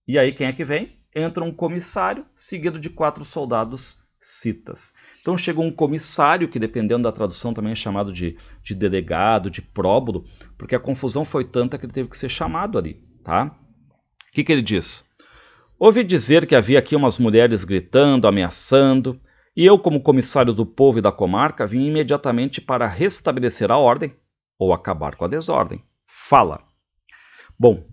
E aí quem é que vem? Entra um comissário, seguido de 4 soldados citas. Então chega um comissário, que dependendo da tradução também é chamado de delegado, de próbulo, porque a confusão foi tanta que ele teve que ser chamado ali, tá? O que ele diz? Ouvi dizer que havia aqui umas mulheres gritando, ameaçando, e eu, como comissário do povo e da comarca, vim imediatamente para restabelecer a ordem ou acabar com a desordem. Fala! Bom,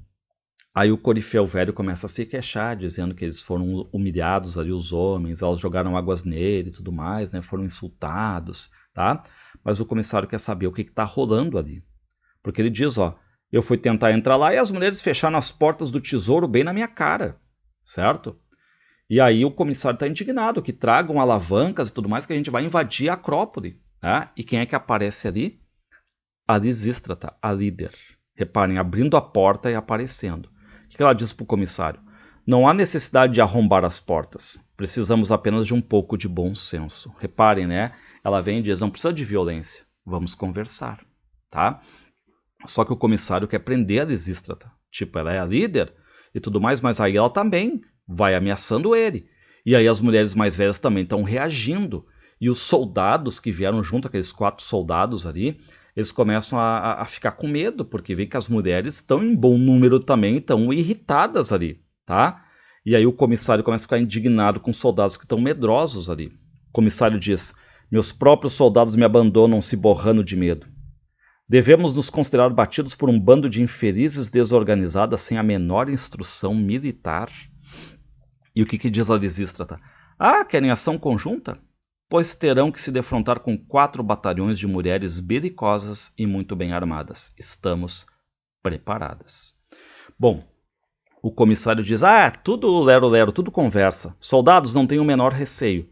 aí o Corifeu velho começa a se queixar, dizendo que eles foram humilhados ali, os homens, elas jogaram águas nele e tudo mais, né? Foram insultados, tá? Mas o comissário quer saber o que está rolando ali. Porque ele diz, ó, eu fui tentar entrar lá e as mulheres fecharam as portas do tesouro bem na minha cara, certo? E aí o comissário está indignado, que tragam alavancas e tudo mais, que a gente vai invadir a Acrópole, né? E quem é que aparece ali? A Lisístrata, a líder. Reparem, abrindo a porta e aparecendo. O que ela diz para o comissário? Não há necessidade de arrombar as portas. Precisamos apenas de um pouco de bom senso. Reparem, né? Ela vem e diz, não precisa de violência. Vamos conversar, tá? Só que o comissário quer prender a Lisístrata. Tipo, ela é a líder e tudo mais, mas aí ela também vai ameaçando ele. E aí as mulheres mais velhas também estão reagindo. E os soldados que vieram junto, aqueles 4 soldados ali, eles começam a ficar com medo, porque veem que as mulheres estão em bom número também, estão irritadas ali, tá? E aí o comissário começa a ficar indignado com os soldados que estão medrosos ali. O comissário diz, meus próprios soldados me abandonam se borrando de medo. Devemos nos considerar batidos por um bando de infelizes desorganizadas sem a menor instrução militar? E o que diz a Lisístrata? Querem ação conjunta? Pois terão que se defrontar com 4 batalhões de mulheres belicosas e muito bem armadas. Estamos preparadas. Bom, o comissário diz, tudo lero-lero, tudo conversa. Soldados, não têm o menor receio.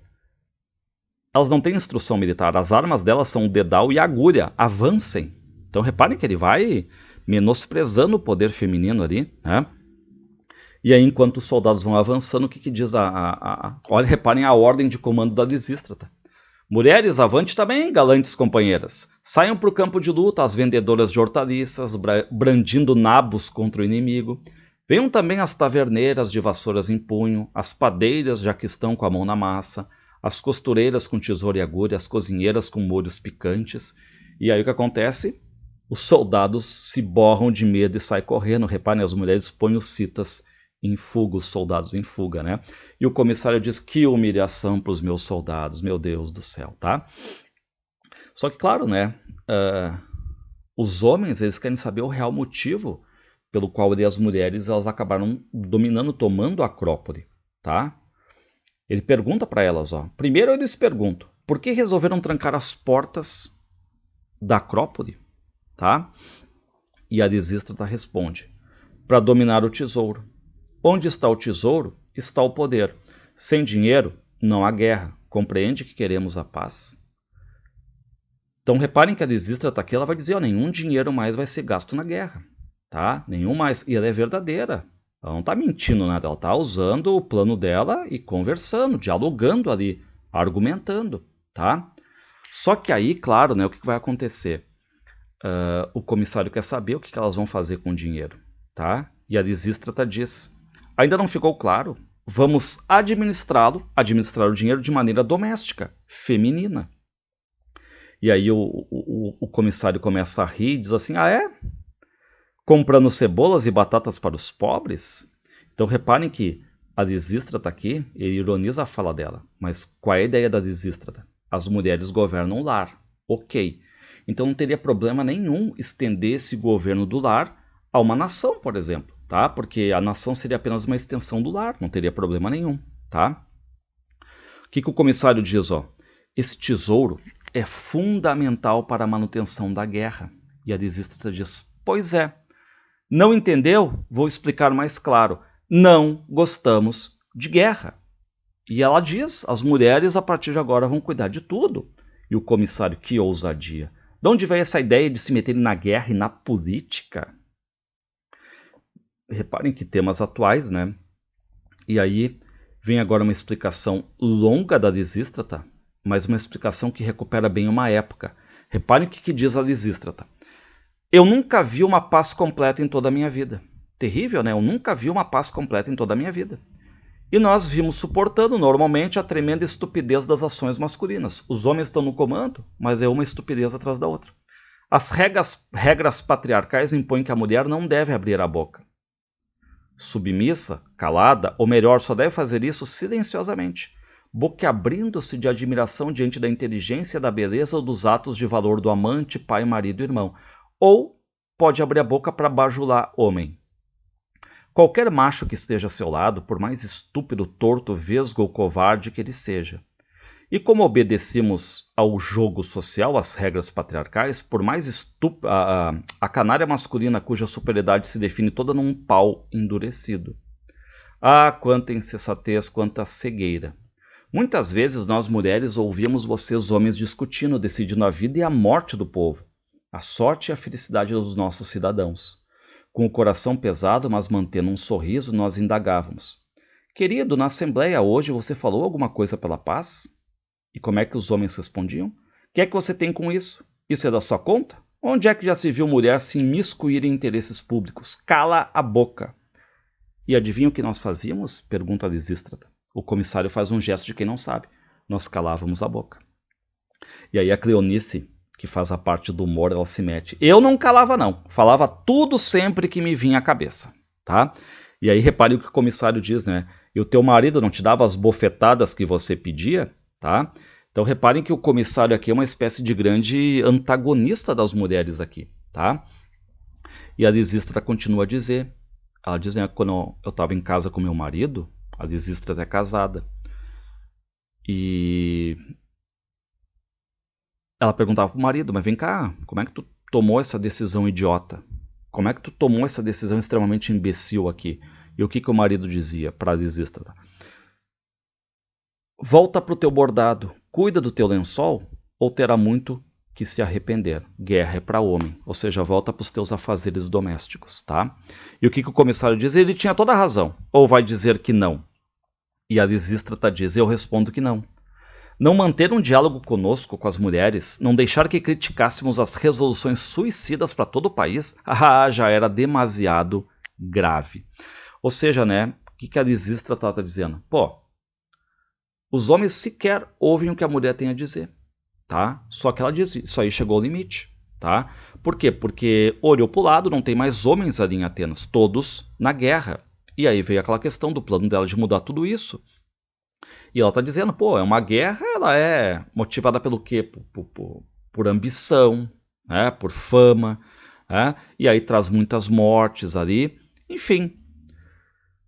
Elas não têm instrução militar, as armas delas são o dedal e a agulha. Avancem. Então reparem que ele vai menosprezando o poder feminino ali, né? E aí, enquanto os soldados vão avançando, o que diz olha, reparem a ordem de comando da Lisístrata. Mulheres, avante também, galantes companheiras. Saiam para o campo de luta as vendedoras de hortaliças, brandindo nabos contra o inimigo. Venham também as taverneiras de vassouras em punho, as padeiras já que estão com a mão na massa, as costureiras com tesoura e agulha, as cozinheiras com molhos picantes. E aí o que acontece? Os soldados se borram de medo e saem correndo. Reparem, as mulheres põem os citas em fuga, os soldados em fuga, né? E o comissário diz, que humilhação para os meus soldados, meu Deus do céu, tá? Só que, claro, né? Os homens, eles querem saber o real motivo pelo qual as mulheres elas acabaram dominando, tomando a Acrópole, tá? Ele pergunta para elas, primeiro eles perguntam, por que resolveram trancar as portas da Acrópole? Tá? E a Lisístrata responde, para dominar o tesouro. Onde está o tesouro, está o poder. Sem dinheiro, não há guerra. Compreende que queremos a paz? Então reparem que a Lisístrata aqui ela vai dizer, nenhum dinheiro mais vai ser gasto na guerra. Tá? Nenhum mais. E ela é verdadeira. Ela não está mentindo nada, ela está usando o plano dela e conversando, dialogando ali, argumentando. Tá? Só que aí, claro, né, o que vai acontecer? O comissário quer saber o que elas vão fazer com o dinheiro, tá? E a Lisístrata diz, ainda não ficou claro, vamos administrar o dinheiro de maneira doméstica, feminina. E aí o comissário começa a rir e diz assim, comprando cebolas e batatas para os pobres? Então reparem que a Lisístrata aqui, ele ironiza a fala dela, mas qual é a ideia da Lisístrata? As mulheres governam o lar, ok. Então não teria problema nenhum estender esse governo do lar a uma nação, por exemplo, tá? Porque a nação seria apenas uma extensão do lar, não teria problema nenhum, tá? O que o comissário diz, esse tesouro é fundamental para a manutenção da guerra. E a Lisístrata diz, pois é. Não entendeu? Vou explicar mais claro. Não gostamos de guerra. E ela diz, as mulheres a partir de agora vão cuidar de tudo. E o comissário, que ousadia. De onde veio essa ideia de se meterem na guerra e na política? Reparem que temas atuais, né? E aí vem agora uma explicação longa da Lisístrata, mas uma explicação que recupera bem uma época. Reparem o que diz a Lisístrata. Eu nunca vi uma paz completa em toda a minha vida. Terrível, né? Eu nunca vi uma paz completa em toda a minha vida. E nós vimos suportando normalmente a tremenda estupidez das ações masculinas. Os homens estão no comando, mas é uma estupidez atrás da outra. As regras patriarcais impõem que a mulher não deve abrir a boca. Submissa, calada, ou melhor, só deve fazer isso silenciosamente, boquiabrindo-se de admiração diante da inteligência, da beleza ou dos atos de valor do amante, pai, marido e irmão. Ou pode abrir a boca para bajular homem. Qualquer macho que esteja a seu lado, por mais estúpido, torto, vesgo ou covarde que ele seja. E como obedecemos ao jogo social, às regras patriarcais, por mais a canária masculina cuja superioridade se define toda num pau endurecido. Quanta insensatez, quanta cegueira. Muitas vezes nós mulheres ouvimos vocês homens discutindo, decidindo a vida e a morte do povo, a sorte e a felicidade dos nossos cidadãos. Com o coração pesado, mas mantendo um sorriso, nós indagávamos. Querido, na Assembleia hoje você falou alguma coisa pela paz? E como é que os homens respondiam? O que é que você tem com isso? Isso é da sua conta? Onde é que já se viu mulher se imiscuir em interesses públicos? Cala a boca! E adivinha o que nós fazíamos? Pergunta a Lisístrata. O comissário faz um gesto de quem não sabe. Nós calávamos a boca. E aí a Cleonice, que faz a parte do humor, ela se mete. Eu não calava não, falava tudo sempre que me vinha à cabeça, tá? E aí repare o que o comissário diz, né? E o teu marido não te dava as bofetadas que você pedia, tá? Então reparem que o comissário aqui é uma espécie de grande antagonista das mulheres aqui, tá? E a Lisístrata continua a dizer, ela diz, né, quando eu estava em casa com meu marido, a Lisístrata é casada, e ela perguntava pro marido, mas vem cá, como é que tu tomou essa decisão idiota? Como é que tu tomou essa decisão extremamente imbecil aqui? E o que o marido dizia para a Lisístrata? Volta pro teu bordado, cuida do teu lençol, ou terá muito que se arrepender. Guerra é para homem, ou seja, volta para os teus afazeres domésticos, tá? E o que o comissário diz? Ele tinha toda a razão, ou vai dizer que não? E a Lisístrata diz, eu respondo que não. Não manter um diálogo conosco, com as mulheres, não deixar que criticássemos as resoluções suicidas para todo o país, já era demasiado grave. Ou seja, né, o que a Lisístrata está dizendo? Pô, os homens sequer ouvem o que a mulher tem a dizer, tá? Só que ela diz, isso aí chegou ao limite, tá? Por quê? Porque olhou para o lado, não tem mais homens ali em Atenas, todos na guerra. E aí veio aquela questão do plano dela de mudar tudo isso. E ela está dizendo, pô, é uma guerra, ela é motivada pelo quê? Por ambição, né? Por fama, né? E aí traz muitas mortes ali. Enfim,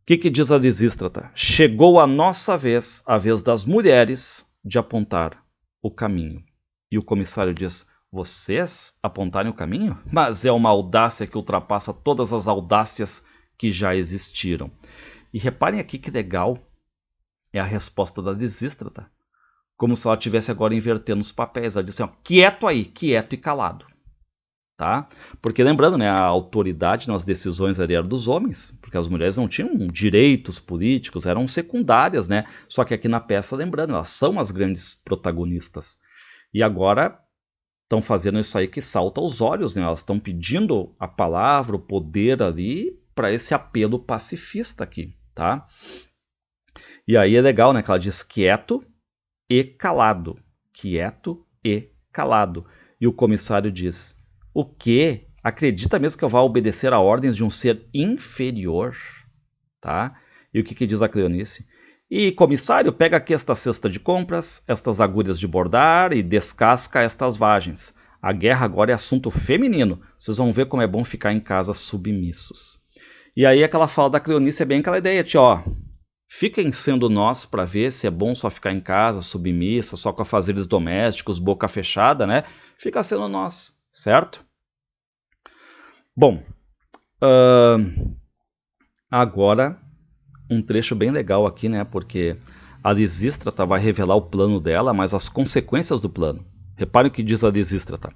o que diz a Lisístrata? Chegou a nossa vez, a vez das mulheres, de apontar o caminho. E o comissário diz, vocês apontarem o caminho? Mas é uma audácia que ultrapassa todas as audácias que já existiram. E reparem aqui que legal é a resposta da Lisístrata. Como se ela estivesse agora invertendo os papéis. Ela diz assim, ó, quieto aí, quieto e calado. Tá? Porque lembrando, né, a autoridade nas decisões ali era dos homens, porque as mulheres não tinham direitos políticos, eram secundárias, né? Só que aqui na peça, lembrando, elas são as grandes protagonistas. E agora estão fazendo isso aí que salta aos olhos, né? Elas estão pedindo a palavra, o poder ali para esse apelo pacifista aqui, tá? E aí é legal, né, que ela diz quieto e calado. Quieto e calado. E o comissário diz, o quê? Acredita mesmo que eu vá obedecer a ordens de um ser inferior? Tá? E o que diz a Cleonice? E, comissário, pega aqui esta cesta de compras, estas agulhas de bordar e descasca estas vagens. A guerra agora é assunto feminino. Vocês vão ver como é bom ficar em casa submissos. E aí aquela fala da Cleonice é bem aquela ideia de, ó, fiquem sendo nós para ver se é bom só ficar em casa, submissa, só com afazeres domésticos, boca fechada, né? Fica sendo nós, certo? Bom, agora um trecho bem legal aqui, né? Porque a Lisístrata vai revelar o plano dela, mas as consequências do plano. Reparem o que diz a Lisístrata.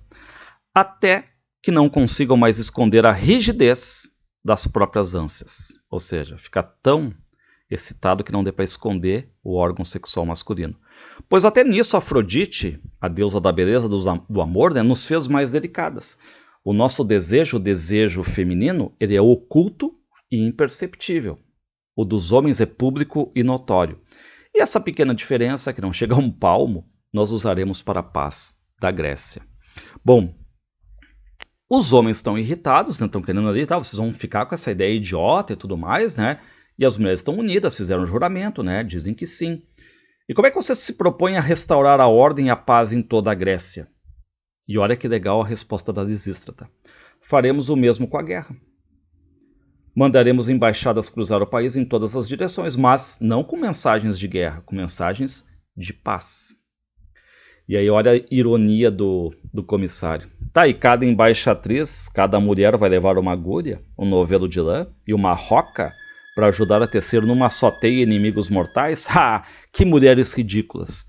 Até que não consigam mais esconder a rigidez das próprias ânsias. Ou seja, fica tão excitado que não dê para esconder o órgão sexual masculino. Pois até nisso Afrodite, a deusa da beleza, do amor, né, nos fez mais delicadas. O nosso desejo, o desejo feminino, ele é oculto e imperceptível. O dos homens é público e notório. E essa pequena diferença, que não chega a um palmo, nós usaremos para a paz da Grécia. Bom, os homens estão irritados, né, estão querendo ali, tá, vocês vão ficar com essa ideia idiota e tudo mais, né? E as mulheres estão unidas, fizeram um juramento, né? Dizem que sim. E como é que você se propõe a restaurar a ordem e a paz em toda a Grécia? E olha que legal a resposta da Lisístrata. Faremos o mesmo com a guerra. Mandaremos embaixadas cruzar o país em todas as direções, mas não com mensagens de guerra, com mensagens de paz. E aí olha a ironia do comissário. Tá, e cada embaixatriz, cada mulher vai levar uma agulha, um novelo de lã e uma roca para ajudar a tecer numa só teia inimigos mortais? Que mulheres ridículas!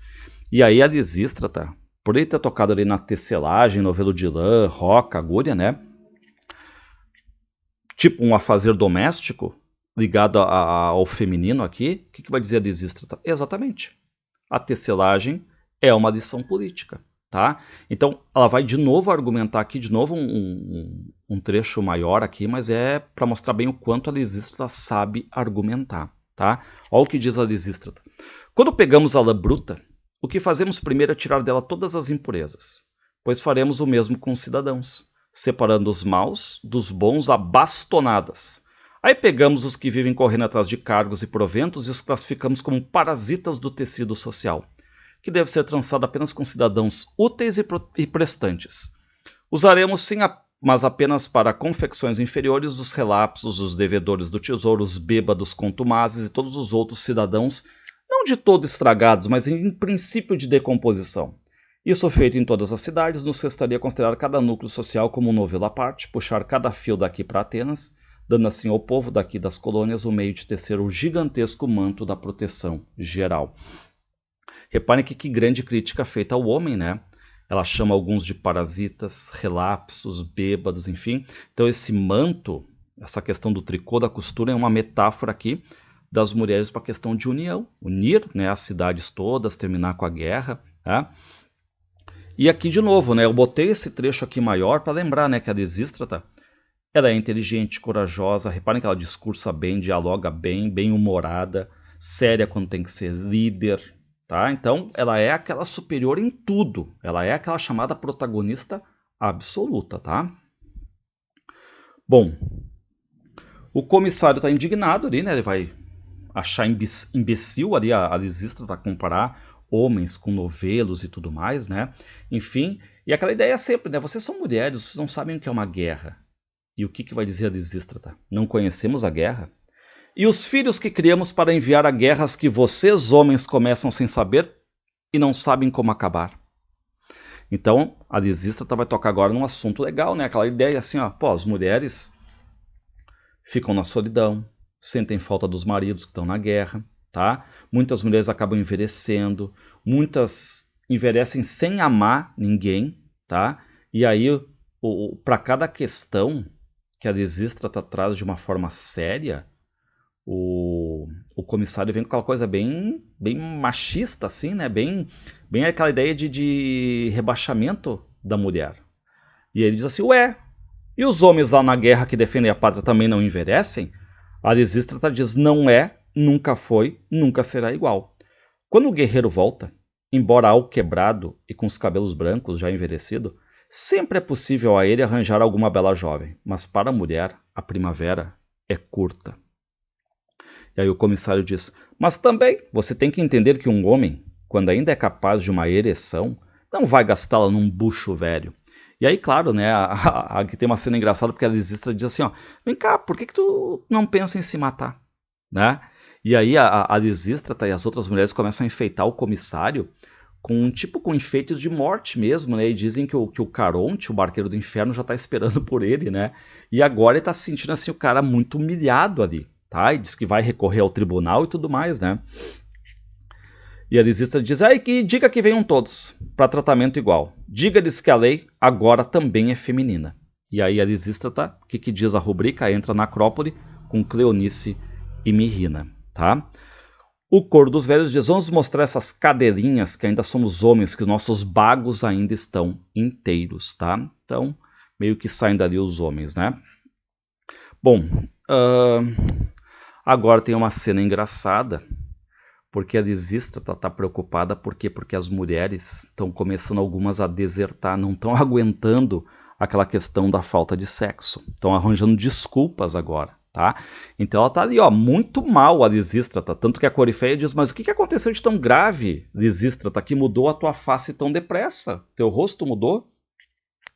E aí a Lisístrata, por ele ter tocado ali na tecelagem, novelo de lã, roca, agulha, né? Tipo um afazer doméstico, ligado ao feminino aqui, o que vai dizer a Lisístrata? Exatamente. A tecelagem é uma lição política, tá? Então, ela vai de novo argumentar aqui, de novo um trecho maior aqui, mas é para mostrar bem o quanto a Lisístrata sabe argumentar, tá? Olha o que diz a Lisístrata. Quando pegamos a lã bruta, o que fazemos primeiro é tirar dela todas as impurezas, pois faremos o mesmo com os cidadãos, separando os maus dos bons a bastonadas. Aí pegamos os que vivem correndo atrás de cargos e proventos e os classificamos como parasitas do tecido social. que deve ser trançado apenas com cidadãos úteis e prestantes. Usaremos sim, mas apenas para confecções inferiores os relapsos, os devedores do tesouro, os bêbados contumazes e todos os outros cidadãos, não de todo estragados, mas em princípio de decomposição. Isso feito em todas as cidades, nos restaria considerar cada núcleo social como um novelo à parte, puxar cada fio daqui para Atenas, dando assim ao povo daqui das colônias o meio de tecer o gigantesco manto da proteção geral. Reparem que grande crítica feita ao homem, né? Ela chama alguns de parasitas, relapsos, bêbados, enfim. Então esse manto, essa questão do tricô, da costura, é uma metáfora aqui das mulheres para a questão de união. Unir, né, as cidades todas, terminar com a guerra, né? E aqui de novo, né, eu botei esse trecho aqui maior para lembrar, né, que a Lisístrata, ela é inteligente, corajosa, reparem que ela discursa bem, dialoga bem, bem-humorada, séria quando tem que ser, líder, tá? Então, ela é aquela superior em tudo, ela é aquela chamada protagonista absoluta, tá? Bom, o comissário está indignado ali, né, ele vai achar imbecil ali a Lisístrata a comparar homens com novelos e tudo mais, né? Enfim, e aquela ideia sempre, né? Vocês são mulheres, vocês não sabem o que é uma guerra. E o que vai dizer a Lisístrata? Não conhecemos a guerra? E os filhos que criamos para enviar a guerras que vocês, homens, começam sem saber e não sabem como acabar. Então, a Lisístrata vai tocar agora num assunto legal, né? Aquela ideia assim, ó, pô, as mulheres ficam na solidão, sentem falta dos maridos que estão na guerra, tá? Muitas mulheres acabam envelhecendo, muitas envelhecem sem amar ninguém, tá? E aí, para cada questão que a Lisístrata traz de uma forma séria, o comissário vem com aquela coisa bem machista, assim, né? Bem aquela ideia de rebaixamento da mulher. E ele diz assim, ué, e os homens lá na guerra que defendem a pátria também não envelhecem? A Lisístrata diz, não é, nunca foi, nunca será igual. Quando o guerreiro volta, embora algo quebrado e com os cabelos brancos já envelhecido, sempre é possível a ele arranjar alguma bela jovem, mas para a mulher, a primavera é curta. E aí o comissário diz, mas também você tem que entender que um homem, quando ainda é capaz de uma ereção, não vai gastá-la num bucho velho. E aí, claro, né, aqui tem uma cena engraçada porque a Lisístrata diz assim, ó, vem cá, por que tu não pensa em se matar? Né? E aí a Lisístrata e as outras mulheres começam a enfeitar o comissário com enfeites de morte mesmo, né? E dizem que o Caronte, o barqueiro do inferno, já está esperando por ele, né? E agora ele está se sentindo assim, o cara muito humilhado ali, tá? E diz que vai recorrer ao tribunal e tudo mais, né? E a Lisístrata diz, que diga que venham todos, para tratamento igual. Diga-lhes que a lei agora também é feminina. E aí a Lisístrata, o que diz a rubrica? Entra na Acrópole com Cleonice e Mirrina, tá? O coro dos velhos diz, vamos mostrar essas cadeirinhas que ainda somos homens, que nossos bagos ainda estão inteiros, tá? Então, meio que saem dali os homens, né? Bom, agora tem uma cena engraçada, porque a Lisístrata está preocupada, por quê? Porque as mulheres estão começando algumas a desertar, não estão aguentando aquela questão da falta de sexo, estão arranjando desculpas agora. Tá? Então ela está ali, ó, muito mal a Lisístrata, tanto que a Corifeia diz, mas o que aconteceu de tão grave, Lisístrata, que mudou a tua face tão depressa? Teu rosto mudou?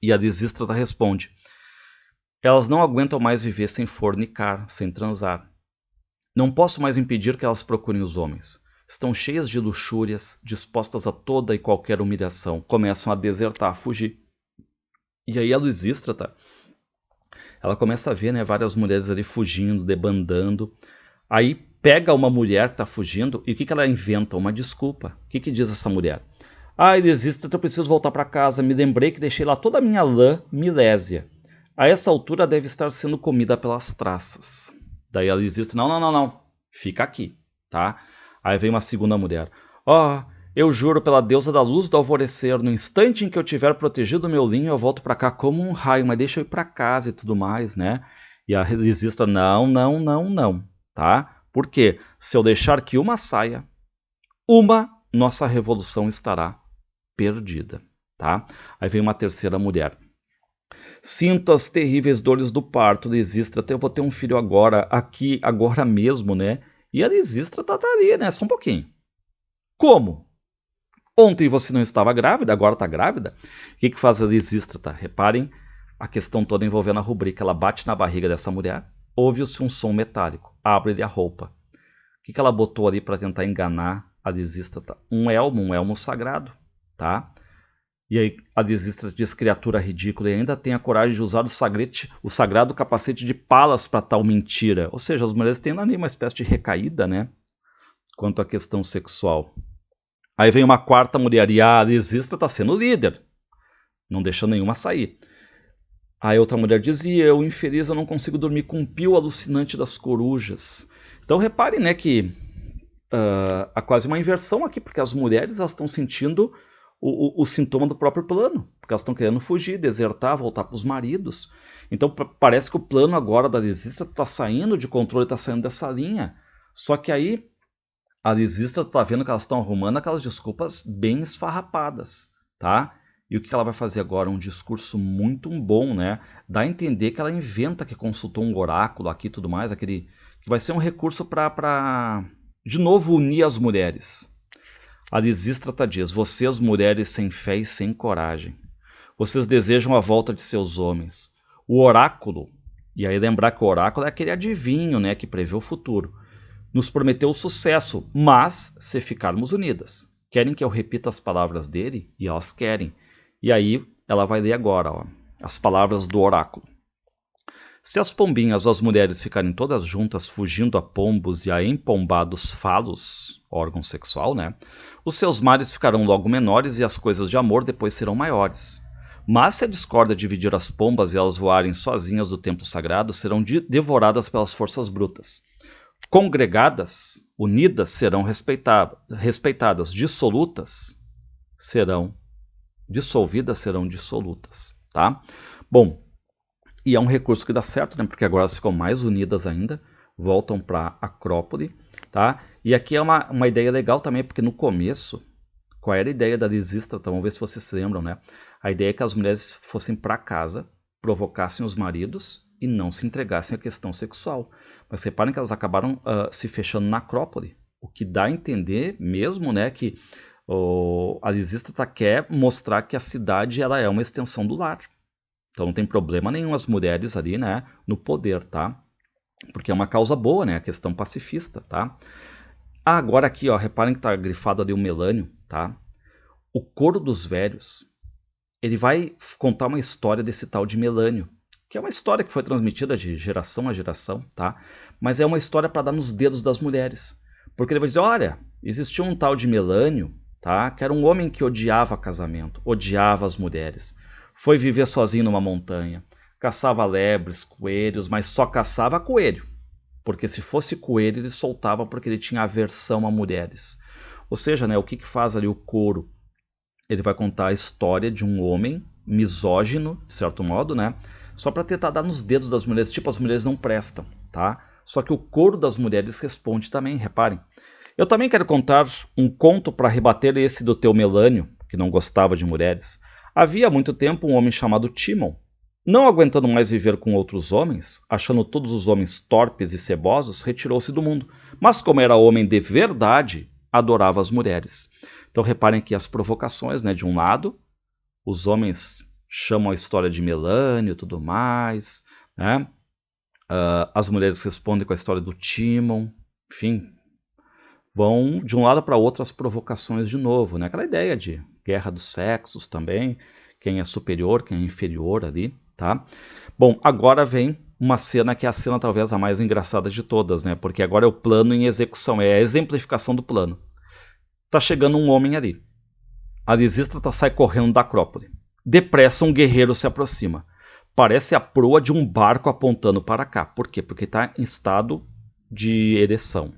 E a Lisístrata responde, elas não aguentam mais viver sem fornicar, sem transar. Não posso mais impedir que elas procurem os homens. Estão cheias de luxúrias, dispostas a toda e qualquer humilhação, começam a desertar, a fugir. E aí a Lisístrata, ela começa a ver, né, várias mulheres ali fugindo, debandando. Aí pega uma mulher que está fugindo e o que ela inventa? Uma desculpa. O que diz essa mulher? Lisístrata, eu preciso voltar para casa. Me lembrei que deixei lá toda a minha lã milésia. A essa altura deve estar sendo comida pelas traças. Daí a Lisístrata, não. Fica aqui, tá? Aí vem uma segunda mulher. Eu juro pela deusa da luz do alvorecer, no instante em que eu tiver protegido o meu linho, eu volto para cá como um raio, mas deixa eu ir para casa e tudo mais, né? E a Lisístrata, não, tá? Por quê? Se eu deixar que uma saia, nossa revolução estará perdida, tá? Aí vem uma terceira mulher. Sinto as terríveis dores do parto, Lisístrata, eu vou ter um filho agora, aqui, agora mesmo, né? E a Lisístrata tá ali, né? Só um pouquinho. Como? Ontem você não estava grávida, agora está grávida. O que faz a Lisístrata? Reparem a questão toda envolvendo a rubrica. Ela bate na barriga dessa mulher, ouve-se um som metálico, abre-lhe a roupa. O que ela botou ali para tentar enganar a Lisístrata? Um elmo sagrado, tá? E aí a Lisístrata diz, criatura ridícula, e ainda tem a coragem de usar o sagrado capacete de Palas para tal mentira. Ou seja, as mulheres têm ali uma espécie de recaída, né? Quanto à questão sexual. Aí vem uma quarta mulher, e a Lisístrata está sendo líder, não deixa nenhuma sair. Aí outra mulher dizia, eu infeliz, eu não consigo dormir com o pio alucinante das corujas. Então reparem, né, que há quase uma inversão aqui, porque as mulheres estão sentindo o sintoma do próprio plano, porque elas estão querendo fugir, desertar, voltar para os maridos. Então parece que o plano agora da Lisístrata está saindo de controle, está saindo dessa linha. Só que aí a Lisístrata está vendo que elas estão arrumando aquelas desculpas bem esfarrapadas, tá? E o que ela vai fazer agora? Um discurso muito bom, né? Dá a entender que ela inventa que consultou um oráculo aqui e tudo mais, aquele que vai ser um recurso para de novo unir as mulheres. A Lisístrata diz, vocês mulheres sem fé e sem coragem, vocês desejam a volta de seus homens. O oráculo, e aí lembrar que o oráculo é aquele adivinho, né, que prevê o futuro, nos prometeu o sucesso, mas se ficarmos unidas. Querem que eu repita as palavras dele? E elas querem. E aí ela vai ler agora, ó, as palavras do oráculo. Se as pombinhas ou as mulheres ficarem todas juntas fugindo a pombos e a empombados falos, órgão sexual, né? Os seus mares ficarão logo menores e as coisas de amor depois serão maiores. Mas se a discórdia dividir as pombas e elas voarem sozinhas do templo sagrado, serão devoradas pelas forças brutas. Congregadas, unidas, serão respeitadas, dissolvidas serão dissolutas, tá? Bom, e é um recurso que dá certo, né? Porque agora elas ficam mais unidas ainda, voltam para a Acrópole, tá? E aqui é uma ideia legal também, porque no começo, qual era a ideia da Lisístrata? Vamos ver se vocês se lembram, né? A ideia é que as mulheres fossem para casa, provocassem os maridos e não se entregassem à questão sexual. Mas reparem que elas acabaram se fechando na Acrópole, o que dá a entender mesmo, né, que a Lisístrata quer mostrar que a cidade ela é uma extensão do lar. Então não tem problema nenhum as mulheres ali, né, no poder, tá? Porque é uma causa boa, né, a questão pacifista, tá? Agora aqui, ó, reparem que tá grifado ali o Melânio, tá? O coro dos velhos, ele vai contar uma história desse tal de Melânio, que é uma história que foi transmitida de geração a geração, tá? Mas é uma história para dar nos dedos das mulheres. Porque ele vai dizer, olha, existia um tal de Melânio, tá? Que era um homem que odiava casamento, odiava as mulheres. Foi viver sozinho numa montanha, caçava lebres, coelhos, mas só caçava coelho. Porque se fosse coelho, ele soltava porque ele tinha aversão a mulheres. Ou seja, né, o que faz ali o coro? Ele vai contar a história de um homem misógino, de certo modo, né? Só para tentar dar nos dedos das mulheres, tipo, as mulheres não prestam, tá? Só que o coro das mulheres responde também, reparem. Eu também quero contar um conto para rebater esse do teu Melânio, que não gostava de mulheres. Havia há muito tempo um homem chamado Timon. Não aguentando mais viver com outros homens, achando todos os homens torpes e cebosos, retirou-se do mundo. Mas como era homem de verdade, adorava as mulheres. Então reparem aqui as provocações, né? De um lado, os homens chamam a história de Melânio e tudo mais, né? As mulheres respondem com a história do Timon, enfim, vão de um lado para outro as provocações de novo, né? Aquela ideia de guerra dos sexos também, quem é superior, quem é inferior ali, tá? Bom, agora vem uma cena que é a cena talvez a mais engraçada de todas, né? Porque agora é o plano em execução, é a exemplificação do plano. Tá chegando um homem ali. A Lisístrata sai correndo da Acrópole. Depressa um guerreiro se aproxima. Parece a proa de um barco apontando para cá. Por quê? Porque está em estado de ereção.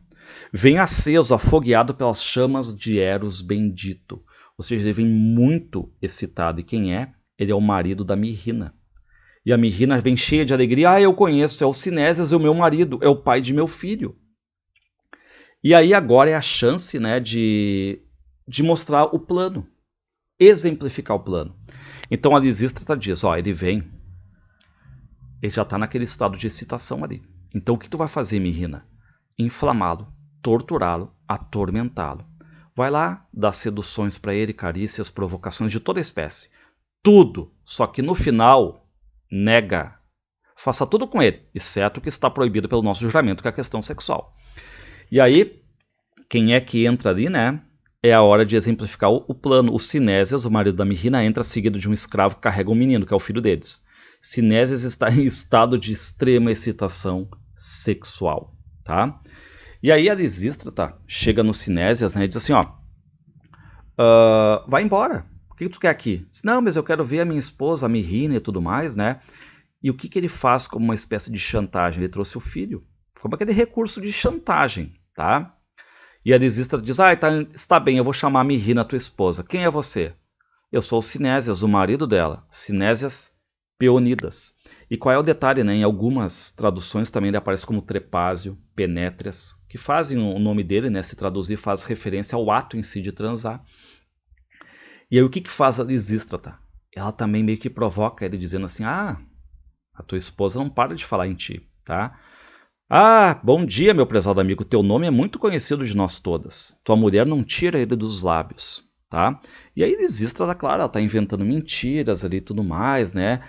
Vem aceso, afogueado pelas chamas de Eros bendito. Ou seja, ele vem muito excitado. E quem é? Ele é o marido da Mirrina. E a Mirrina vem cheia de alegria. Ah, eu conheço, é o Cinésias, é o meu marido, é o pai de meu filho. E aí agora é a chance, né, de mostrar o plano. Exemplificar o plano. Então a Lisístrata diz, ó, ele vem, ele já está naquele estado de excitação ali. Então o que tu vai fazer, Mirrina? Inflamá-lo, torturá-lo, atormentá-lo. Vai lá, dá seduções para ele, carícias, provocações de toda espécie. Tudo, só que no final, nega. Faça tudo com ele, exceto o que está proibido pelo nosso juramento, que é a questão sexual. E aí, quem é que entra ali, né? É a hora de exemplificar o plano. O Sinésias, o marido da Mirrina, entra seguido de um escravo que carrega um menino, que é o filho deles. Sinésias está em estado de extrema excitação sexual, tá? E aí a Lisístrata chega no Sinésias, né, e diz assim, ó, vai embora, o que tu quer aqui? Diz, não, mas eu quero ver a minha esposa, a Mirrina e tudo mais, né? E o que ele faz como uma espécie de chantagem? Ele trouxe o filho, como aquele recurso de chantagem, tá? E a Lisístrata diz, está bem, eu vou chamar a Mirrina, tua esposa. Quem é você? Eu sou o Sinésias, o marido dela. Sinésias Peonidas. E qual é o detalhe, né? Em algumas traduções também ele aparece como Trepásio, Penétrias, que fazem o nome dele, né? Se traduzir, faz referência ao ato em si de transar. E aí o que faz a Lisístrata? Ela também meio que provoca ele, dizendo assim, a tua esposa não para de falar em ti, tá? Bom dia, meu prezado amigo, teu nome é muito conhecido de nós todas. Tua mulher não tira ele dos lábios, tá? E aí Lisístrata, claro, ela tá inventando mentiras ali e tudo mais, né?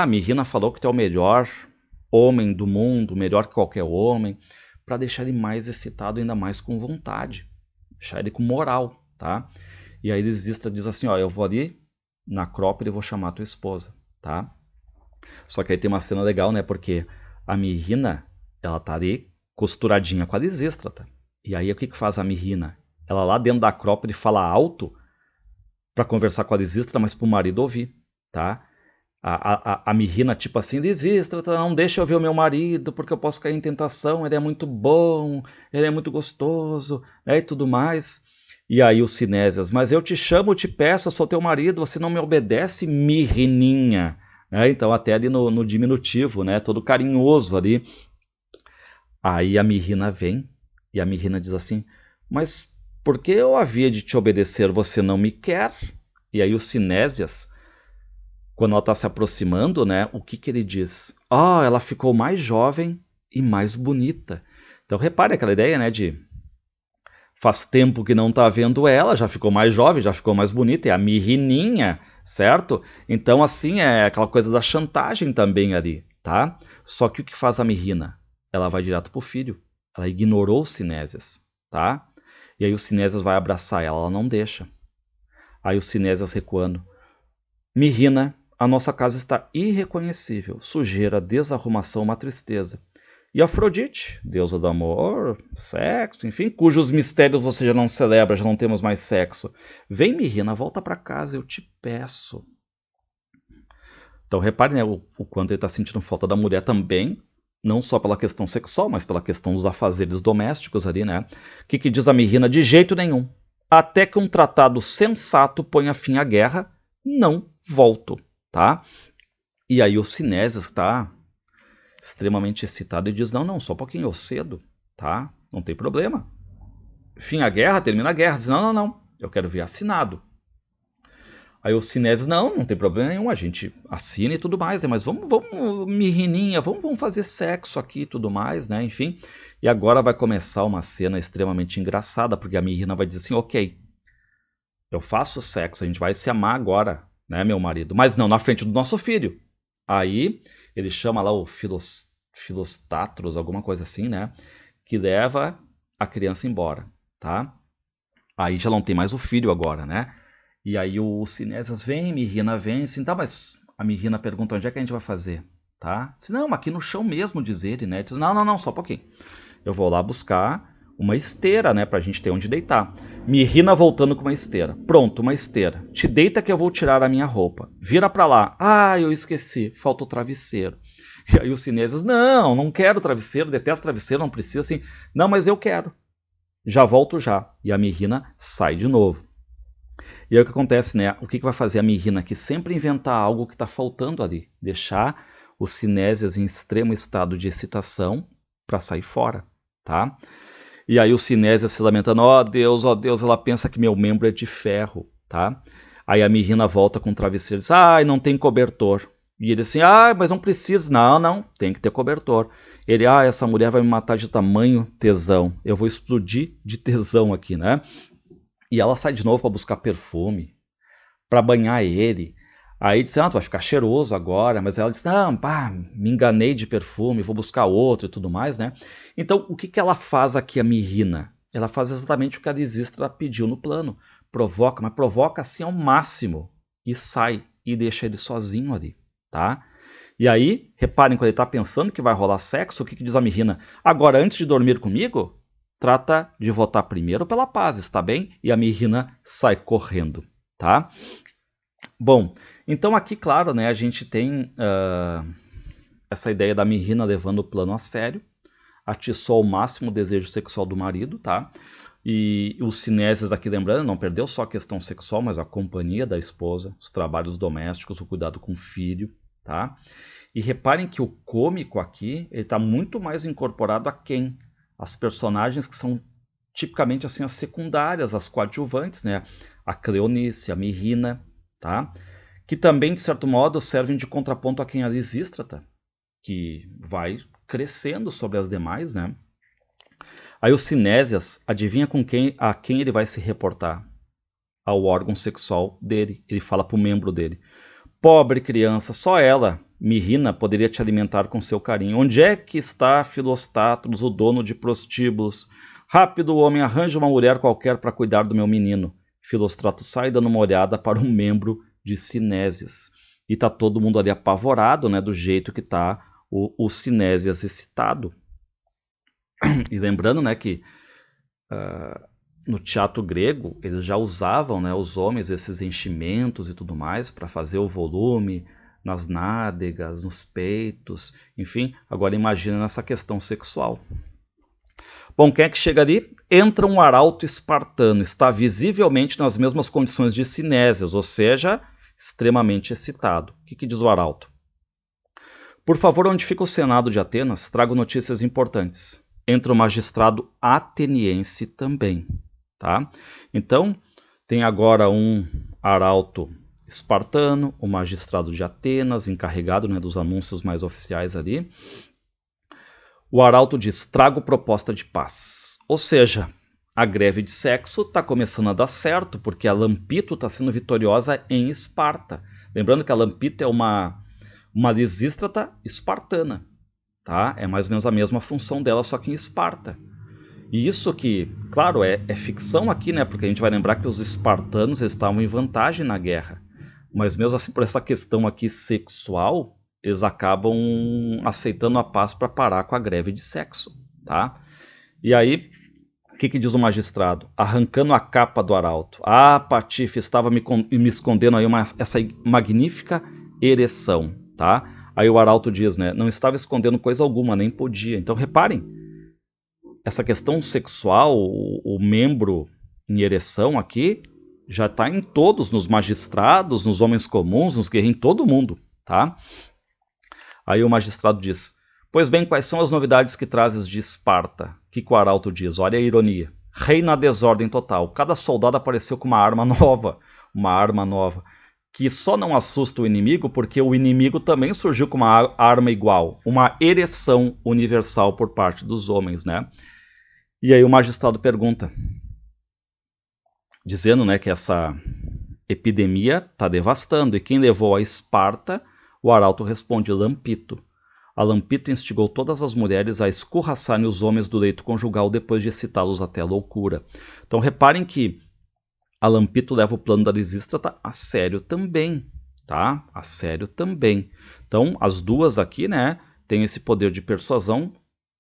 Mirrina falou que tu é o melhor homem do mundo, melhor que qualquer homem, para deixar ele mais excitado, ainda mais com vontade, deixar ele com moral, tá? E aí Lisístrata diz assim, ó, eu vou ali na Acrópole e vou chamar tua esposa, tá? Só que aí tem uma cena legal, né? Porque a Mirrina, ela tá ali costuradinha com a Lisístrata. E aí o que faz a Mirrina? Ela lá dentro da Acrópole fala alto para conversar com a Lisístrata, mas pro marido ouvir, tá? A Mirrina tipo assim, Lisístrata, não deixa eu ver o meu marido, porque eu posso cair em tentação, ele é muito bom, ele é muito gostoso, né, e tudo mais. E aí o Sinésias, mas eu te chamo, eu te peço, eu sou teu marido, você não me obedece, Mirrininha. Então até ali no diminutivo, né, todo carinhoso ali. Aí a Mirrina vem e a Mirrina diz assim, mas por que eu havia de te obedecer, você não me quer? E aí o Sinésias, quando ela está se aproximando, né, o que ele diz? Ela ficou mais jovem e mais bonita. Então repare aquela ideia, né, de faz tempo que não está vendo ela, já ficou mais jovem, já ficou mais bonita, é a Mirrininha, certo? Então assim, é aquela coisa da chantagem também ali, tá? Só que o que faz a Mirrina? Ela vai direto pro filho. Ela ignorou o Sinésias, tá? E aí o Sinésias vai abraçar ela, ela não deixa. Aí o Sinésias recuando. Mirrina, a nossa casa está irreconhecível. Sujeira, desarrumação, uma tristeza. E Afrodite, deusa do amor, sexo, enfim, cujos mistérios você já não celebra, já não temos mais sexo. Vem, Mirrina, volta para casa, eu te peço. Então repare, né, o quanto ele está sentindo falta da mulher também, não só pela questão sexual, mas pela questão dos afazeres domésticos ali, né? O que diz a Mirrina? De jeito nenhum. Até que um tratado sensato ponha fim à guerra, não volto, tá? E aí o Sinésias está extremamente excitado e diz, não, só um pouquinho, eu cedo, tá? Não tem problema. Fim à guerra, termina a guerra. Diz, não, eu quero ver assinado. Aí o Sinésias, não tem problema nenhum, a gente assina e tudo mais, né? Mas vamos Mirrininha, vamos fazer sexo aqui e tudo mais, né? Enfim, e agora vai começar uma cena extremamente engraçada, porque a Mirrina vai dizer assim, ok, eu faço sexo, a gente vai se amar agora, né, meu marido? Mas não, na frente do nosso filho. Aí ele chama lá o Filostatros, alguma coisa assim, né? Que leva a criança embora, tá? Aí já não tem mais o filho agora, né? E aí o Sinésias vem, Mirrina vem, assim, tá, mas a Mirrina pergunta onde é que a gente vai fazer, tá? Diz, não, aqui no chão mesmo, diz ele, né? Diz, não, só um pouquinho. Eu vou lá buscar uma esteira, né, pra gente ter onde deitar. Mirrina voltando com uma esteira. Pronto, uma esteira. Te deita que eu vou tirar a minha roupa. Vira pra lá. Eu esqueci, falta o travesseiro. E aí o Sinésias, não quero travesseiro, detesto travesseiro, não precisa, assim. Não, mas eu quero. Já volto já. E a Mirrina sai de novo. E aí o que acontece, né? O que vai fazer a Mirrina aqui? Sempre inventar algo que está faltando ali. Deixar o Sinésias em extremo estado de excitação para sair fora, tá? E aí o Sinésias se lamentando, ó Deus, ela pensa que meu membro é de ferro, tá? Aí a Mirrina volta com o travesseiro e diz, não tem cobertor. E ele assim, mas não precisa. Não, tem que ter cobertor. Ele, essa mulher vai me matar de tamanho tesão. Eu vou explodir de tesão aqui, né? E ela sai de novo para buscar perfume, para banhar ele. Aí diz, tu vai ficar cheiroso agora, mas ela diz, não, pá, me enganei de perfume, vou buscar outro e tudo mais, né? Então, o que que ela faz aqui, a Mirrina? Ela faz exatamente o que a Lisístrata pediu no plano. Provoca, mas provoca assim ao máximo. E sai, e deixa ele sozinho ali, tá? E aí, reparem, quando ele tá pensando que vai rolar sexo, o que que diz a Mirrina? Agora, antes de dormir comigo, trata de votar primeiro pela paz, está bem? E a Mirrina sai correndo, tá? Bom, então aqui, claro, né, a gente tem essa ideia da Mirrina levando o plano a sério, atiçou ao máximo o desejo sexual do marido, tá? E os Sinésias aqui, lembrando, não perdeu só a questão sexual, mas a companhia da esposa, os trabalhos domésticos, o cuidado com o filho, tá? E reparem que o cômico aqui, ele está muito mais incorporado a quem? As personagens que são tipicamente assim as secundárias, as coadjuvantes, né? A Cleonice, a Mirrina, tá? Que também, de certo modo, servem de contraponto a quem? A Lisístrata, que vai crescendo sobre as demais, né? Aí o Sinésias, adivinha a quem ele vai se reportar? Ao órgão sexual dele. Ele fala para o membro dele. Pobre criança, só ela, Mirrina, poderia te alimentar com seu carinho. Onde é que está Filostátulos, o dono de prostíbulos? Rápido, homem, arranja uma mulher qualquer para cuidar do meu menino. Filostátulo sai dando uma olhada para um membro de Sinésias. E tá todo mundo ali apavorado, né, do jeito que tá o Sinésias excitado. E lembrando, né, que no teatro grego eles já usavam, né, os homens, esses enchimentos e tudo mais para fazer o volume nas nádegas, nos peitos, enfim. Agora imagina nessa questão sexual. Bom, quem é que chega ali? Entra um arauto espartano, está visivelmente nas mesmas condições de Sinésias, ou seja, extremamente excitado. O que diz o arauto? Por favor, onde fica o Senado de Atenas, trago notícias importantes. Entra o magistrado ateniense também. Tá? Então, tem agora um arauto espartano, o magistrado de Atenas, encarregado, né, dos anúncios mais oficiais ali. O arauto diz, trago proposta de paz. Ou seja, a greve de sexo está começando a dar certo, porque a Lampito está sendo vitoriosa em Esparta. Lembrando que a Lampito é uma Lisístrata espartana. Tá? É mais ou menos a mesma função dela, só que em Esparta. E isso que, claro, é ficção aqui, né? Porque a gente vai lembrar que os espartanos estavam em vantagem na guerra. Mas mesmo assim, por essa questão aqui sexual, eles acabam aceitando a paz para parar com a greve de sexo, tá? E aí, o que diz o magistrado? Arrancando a capa do arauto. Ah, Patife, estava me escondendo aí essa magnífica ereção, tá? Aí o arauto diz, né? Não estava escondendo coisa alguma, nem podia. Então, reparem, essa questão sexual, o membro em ereção aqui, já está em todos, nos magistrados, nos homens comuns, nos guerreiros, em todo mundo, tá? Aí o magistrado diz, pois bem, quais são as novidades que trazes de Esparta? Que o arauto diz, olha a ironia. Reina a desordem total, cada soldado apareceu com uma arma nova, que só não assusta o inimigo porque o inimigo também surgiu com uma arma igual, uma ereção universal por parte dos homens, né? E aí o magistrado pergunta, dizendo, né, que essa epidemia está devastando, e quem levou a Esparta? O arauto responde, Lampito. A Lampito instigou todas as mulheres a escorraçarem os homens do leito conjugal depois de excitá-los até a loucura. Então reparem que a Lampito leva o plano da Lisístrata a sério também, tá? A sério também. Então as duas aqui, né, têm esse poder de persuasão.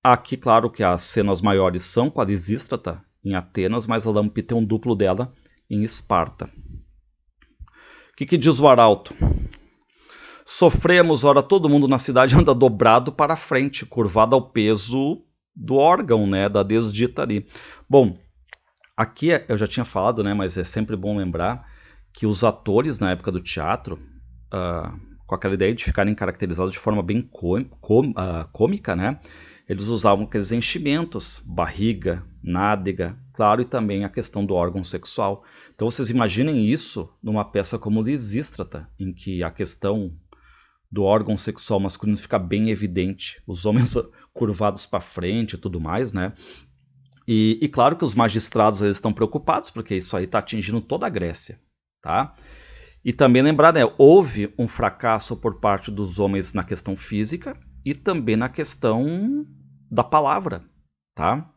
Aqui, claro que as cenas maiores são com a Lisístrata em Atenas, mas a Lampito é um duplo dela em Esparta. O que diz o arauto? Sofremos, ora, todo mundo na cidade anda dobrado para a frente, curvado ao peso do órgão, né, da desdita ali. Bom, aqui eu já tinha falado, né, mas é sempre bom lembrar que os atores na época do teatro, com aquela ideia de ficarem caracterizados de forma bem cômica, né, eles usavam aqueles enchimentos, barriga, nádega, claro, e também a questão do órgão sexual. Então vocês imaginem isso numa peça como Lisístrata, em que a questão do órgão sexual masculino fica bem evidente, os homens curvados para frente e tudo mais, né? E claro que os magistrados eles estão preocupados, porque isso aí está atingindo toda a Grécia, tá? E também lembrar, né, houve um fracasso por parte dos homens na questão física e também na questão da palavra, tá?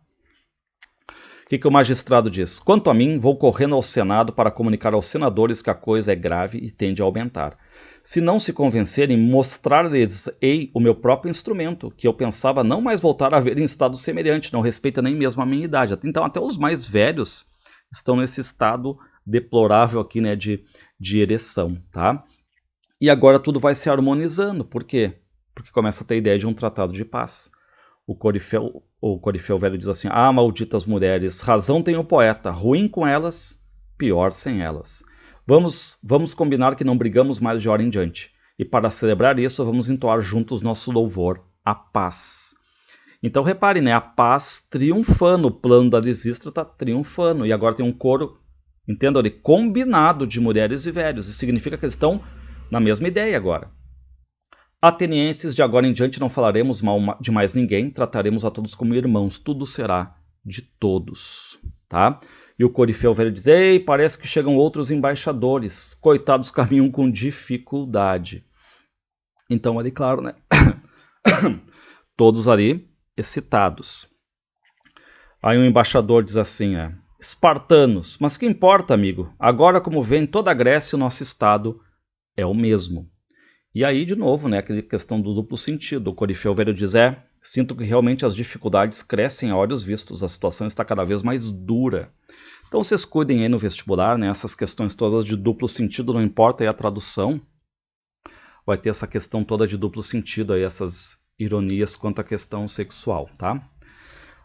O que o magistrado diz? Quanto a mim, vou correndo ao Senado para comunicar aos senadores que a coisa é grave e tende a aumentar. Se não se convencerem, mostrar-lhes-ei o meu próprio instrumento, que eu pensava não mais voltar a ver em estado semelhante, não respeita nem mesmo a minha idade. Então até os mais velhos estão nesse estado deplorável aqui, né, de ereção, tá? E agora tudo vai se harmonizando. Por quê? Porque começa a ter a ideia de um tratado de paz. O Corifeu velho diz assim: ah, malditas mulheres, razão tem o poeta, ruim com elas, pior sem elas. Vamos combinar que não brigamos mais de hora em diante. E para celebrar isso, vamos entoar juntos nosso louvor à paz. Então repare, né? A paz triunfando, o plano da Lisístrata triunfando. E agora tem um coro, entenda ali, combinado de mulheres e velhos. Isso significa que eles estão na mesma ideia agora. Atenienses, de agora em diante não falaremos mal de mais ninguém, trataremos a todos como irmãos, tudo será de todos, tá? E o Corifeu velho diz: ei, parece que chegam outros embaixadores, coitados caminham com dificuldade. Então ali, claro, né? Todos ali excitados. Aí um embaixador diz assim, espartanos, mas que importa, amigo? Agora, como vê, em toda a Grécia o nosso estado é o mesmo. E aí, de novo, né, aquela questão do duplo sentido. O Corifeu velho diz, sinto que realmente as dificuldades crescem a olhos vistos, a situação está cada vez mais dura. Então vocês cuidem aí no vestibular, né, essas questões todas de duplo sentido, não importa aí a tradução, vai ter essa questão toda de duplo sentido, aí essas ironias quanto à questão sexual, tá?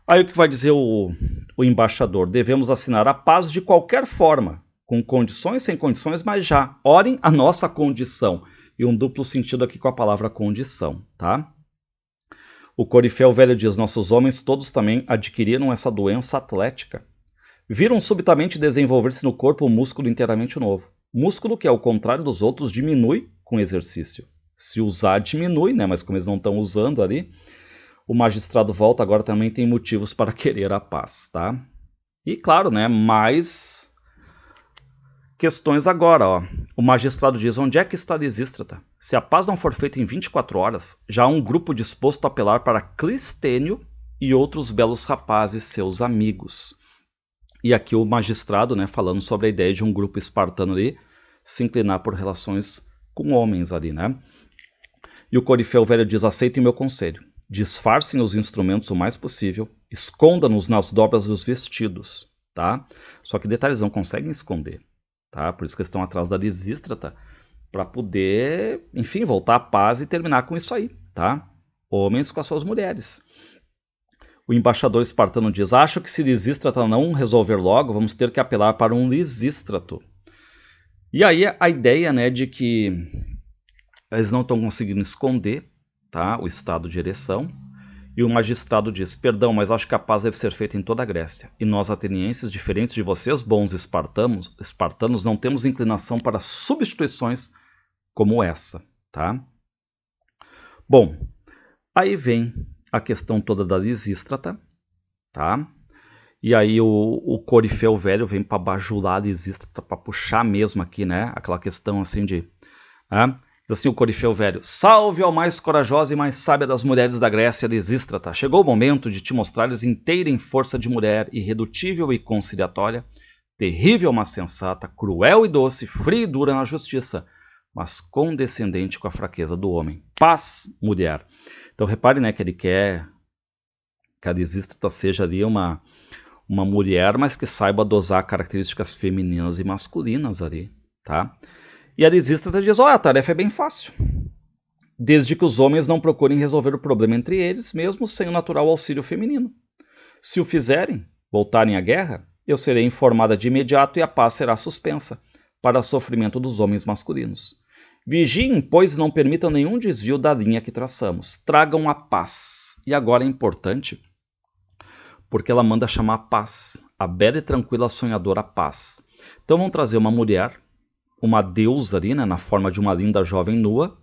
Aí o que vai dizer o embaixador? Devemos assinar a paz de qualquer forma, com condições, sem condições, mas já. Orem a nossa condição. E um duplo sentido aqui com a palavra condição, tá? O Corifeu velho diz, nossos homens todos também adquiriram essa doença atlética. Viram subitamente desenvolver-se no corpo um músculo inteiramente novo. Músculo que, ao contrário dos outros, diminui com exercício. Se usar, diminui, né? Mas como eles não estão usando ali, o magistrado volta, agora também tem motivos para querer a paz, tá? E claro, né? Mais questões agora, ó. O magistrado diz, onde é que está Lisístrata? Se a paz não for feita em 24 horas, já há um grupo disposto a apelar para Clistênio e outros belos rapazes, seus amigos. E aqui o magistrado, né, falando sobre a ideia de um grupo espartano ali se inclinar por relações com homens ali, né? E o Corifeu velho diz, aceitem meu conselho. Disfarcem os instrumentos o mais possível, esconda-nos nas dobras dos vestidos, tá? Só que detalhes não conseguem esconder, tá? Por isso que eles estão atrás da Lisístrata, para poder, enfim, voltar à paz e terminar com isso aí, tá? Homens com as suas mulheres. O embaixador espartano diz, acho que se Lisístrata não resolver logo, vamos ter que apelar para um Lisístrato. E aí a ideia, né, de que eles não estão conseguindo esconder, tá, o estado de ereção, e o magistrado diz, perdão, mas acho que a paz deve ser feita em toda a Grécia, e nós atenienses, diferentes de vocês, bons espartanos, não temos inclinação para substituições como essa, tá? Bom, aí vem a questão toda da Lisístrata, tá? E aí o Corifeu velho vem para bajular a Lisístrata, para puxar mesmo aqui, né? Aquela questão assim de... Diz assim o Corifeu velho, salve ao mais corajosa e mais sábia das mulheres da Grécia, Lisístrata. Chegou o momento de te mostrares inteira em força de mulher, irredutível e conciliatória, terrível mas sensata, cruel e doce, fria e dura na justiça, mas condescendente com a fraqueza do homem. Paz, mulher. Então repare, né, que ele quer que a Lisístrata seja ali uma mulher, mas que saiba dosar características femininas e masculinas ali, tá? E a Lisístrata diz, a tarefa é bem fácil, desde que os homens não procurem resolver o problema entre eles, mesmo sem o natural auxílio feminino. Se o fizerem, voltarem à guerra, eu serei informada de imediato e a paz será suspensa, para sofrimento dos homens masculinos. Vigiem, pois não permitam nenhum desvio da linha que traçamos. Tragam a paz. E agora é importante, porque ela manda chamar a paz, a bela e tranquila sonhadora paz. Então vão trazer uma mulher, uma deusa ali, né, na forma de uma linda jovem nua,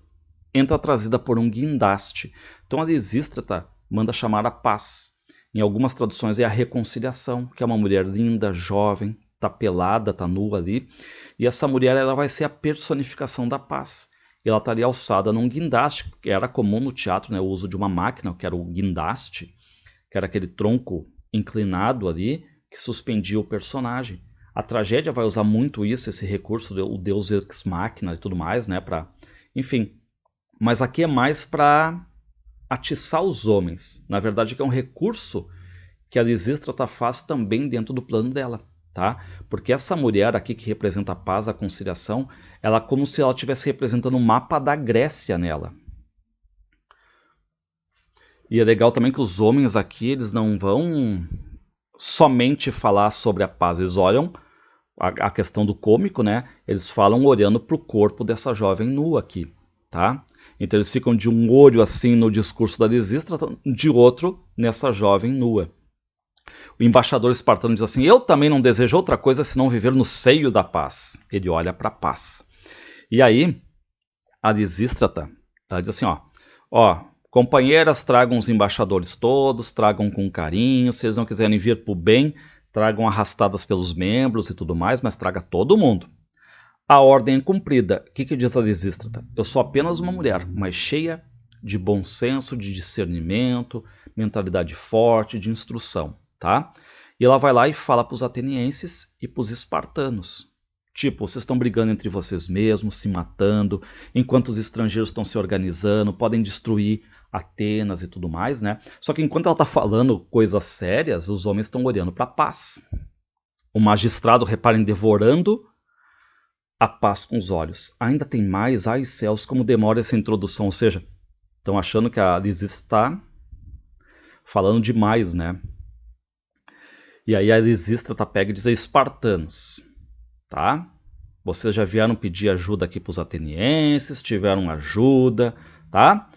entra trazida por um guindaste. Então a Lisístrata manda chamar a paz. Em algumas traduções é a reconciliação, que é uma mulher linda, jovem, tá pelada, tá nua ali. E essa mulher ela vai ser a personificação da paz. E ela estaria alçada num guindaste, que era comum no teatro, né, o uso de uma máquina, que era o guindaste, que era aquele tronco inclinado ali, que suspendia o personagem. A tragédia vai usar muito isso, esse recurso, o deus ex machina e tudo mais, né, enfim. Mas aqui é mais para atiçar os homens. Na verdade, que é um recurso que a Lisístrata faz também dentro do plano dela, tá? Porque essa mulher aqui que representa a paz, a conciliação, ela é como se ela estivesse representando um mapa da Grécia nela. E é legal também que os homens aqui, eles não vão somente falar sobre a paz, eles olham a questão do cômico, né? Eles falam olhando para o corpo dessa jovem nua aqui, tá? Então eles ficam de um olho assim no discurso da Lisístrata, de outro nessa jovem nua. O embaixador espartano diz assim: eu também não desejo outra coisa senão viver no seio da paz. Ele olha para a paz. E aí, a Lisístrata, ela diz assim, ó, companheiras, tragam os embaixadores todos, tragam com carinho, se eles não quiserem vir pro bem, tragam arrastadas pelos membros e tudo mais, mas traga todo mundo. A ordem é cumprida. O que diz a Lisístrata? Eu sou apenas uma mulher, mas cheia de bom senso, de discernimento, mentalidade forte, de instrução, tá? E ela vai lá e fala para os atenienses e para os espartanos. Tipo, vocês estão brigando entre vocês mesmos, se matando, enquanto os estrangeiros estão se organizando, podem destruir Atenas e tudo mais, né? Só que enquanto ela está falando coisas sérias, os homens estão olhando para a paz. O magistrado, reparem, devorando a paz com os olhos. Ainda tem mais, ai céus, como demora essa introdução. Ou seja, estão achando que a Liz está falando demais, né? E aí a Lisístrata pega e diz: espartanos, tá? Vocês já vieram pedir ajuda aqui para os atenienses, tiveram ajuda, tá?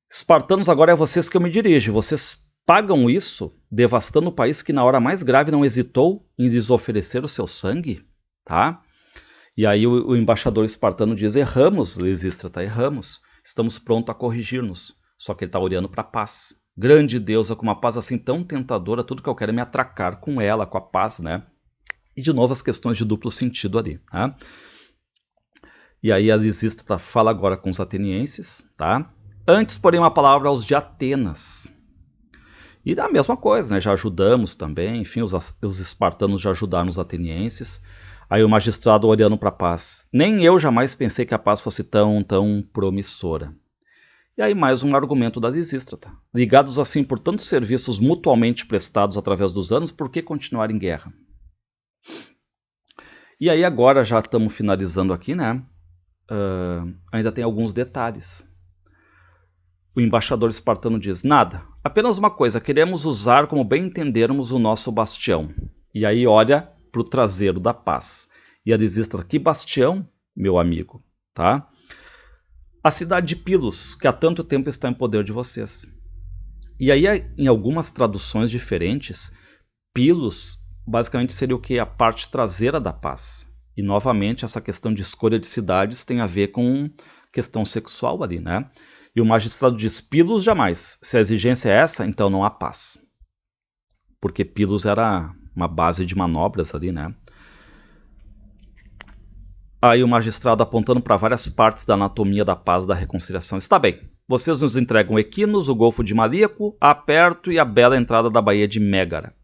Espartanos, agora é vocês que eu me dirijo. Vocês pagam isso, devastando o país que na hora mais grave não hesitou em lhes oferecer o seu sangue, tá? E aí o embaixador espartano diz: erramos, Lisístrata, erramos. Estamos prontos a corrigir-nos. Só que ele está olhando para a paz. Grande deusa, com uma paz assim tão tentadora, tudo que eu quero é me atracar com ela, com a paz, né? E de novo as questões de duplo sentido ali, tá? E aí a Lisístrata fala agora com os atenienses, tá? Antes, porém, uma palavra aos de Atenas. E a mesma coisa, né? Já ajudamos também, enfim, os espartanos já ajudaram os atenienses. Aí o magistrado olhando para a paz. Nem eu jamais pensei que a paz fosse tão promissora. E aí mais um argumento da Lisístrata. Ligados assim por tantos serviços mutuamente prestados através dos anos, por que continuar em guerra? E aí agora já estamos finalizando aqui, né? Ainda tem alguns detalhes. O embaixador espartano diz: nada, apenas uma coisa, queremos usar como bem entendermos o nosso bastião. E aí olha para o traseiro da paz. E a Lisístrata: que bastião, meu amigo, tá? A cidade de Pilos, que há tanto tempo está em poder de vocês. E aí, em algumas traduções diferentes, Pilos basicamente seria o que? A parte traseira da paz. E novamente, essa questão de escolha de cidades tem a ver com questão sexual ali, né? E o magistrado diz: Pilos jamais. Se a exigência é essa, então não há paz. Porque Pilos era uma base de manobras ali, né? Aí o magistrado apontando para várias partes da anatomia da paz e da reconciliação. Está bem, vocês nos entregam Equinos, o Golfo de Maríaco, a Perto e a bela entrada da Baía de Mégara.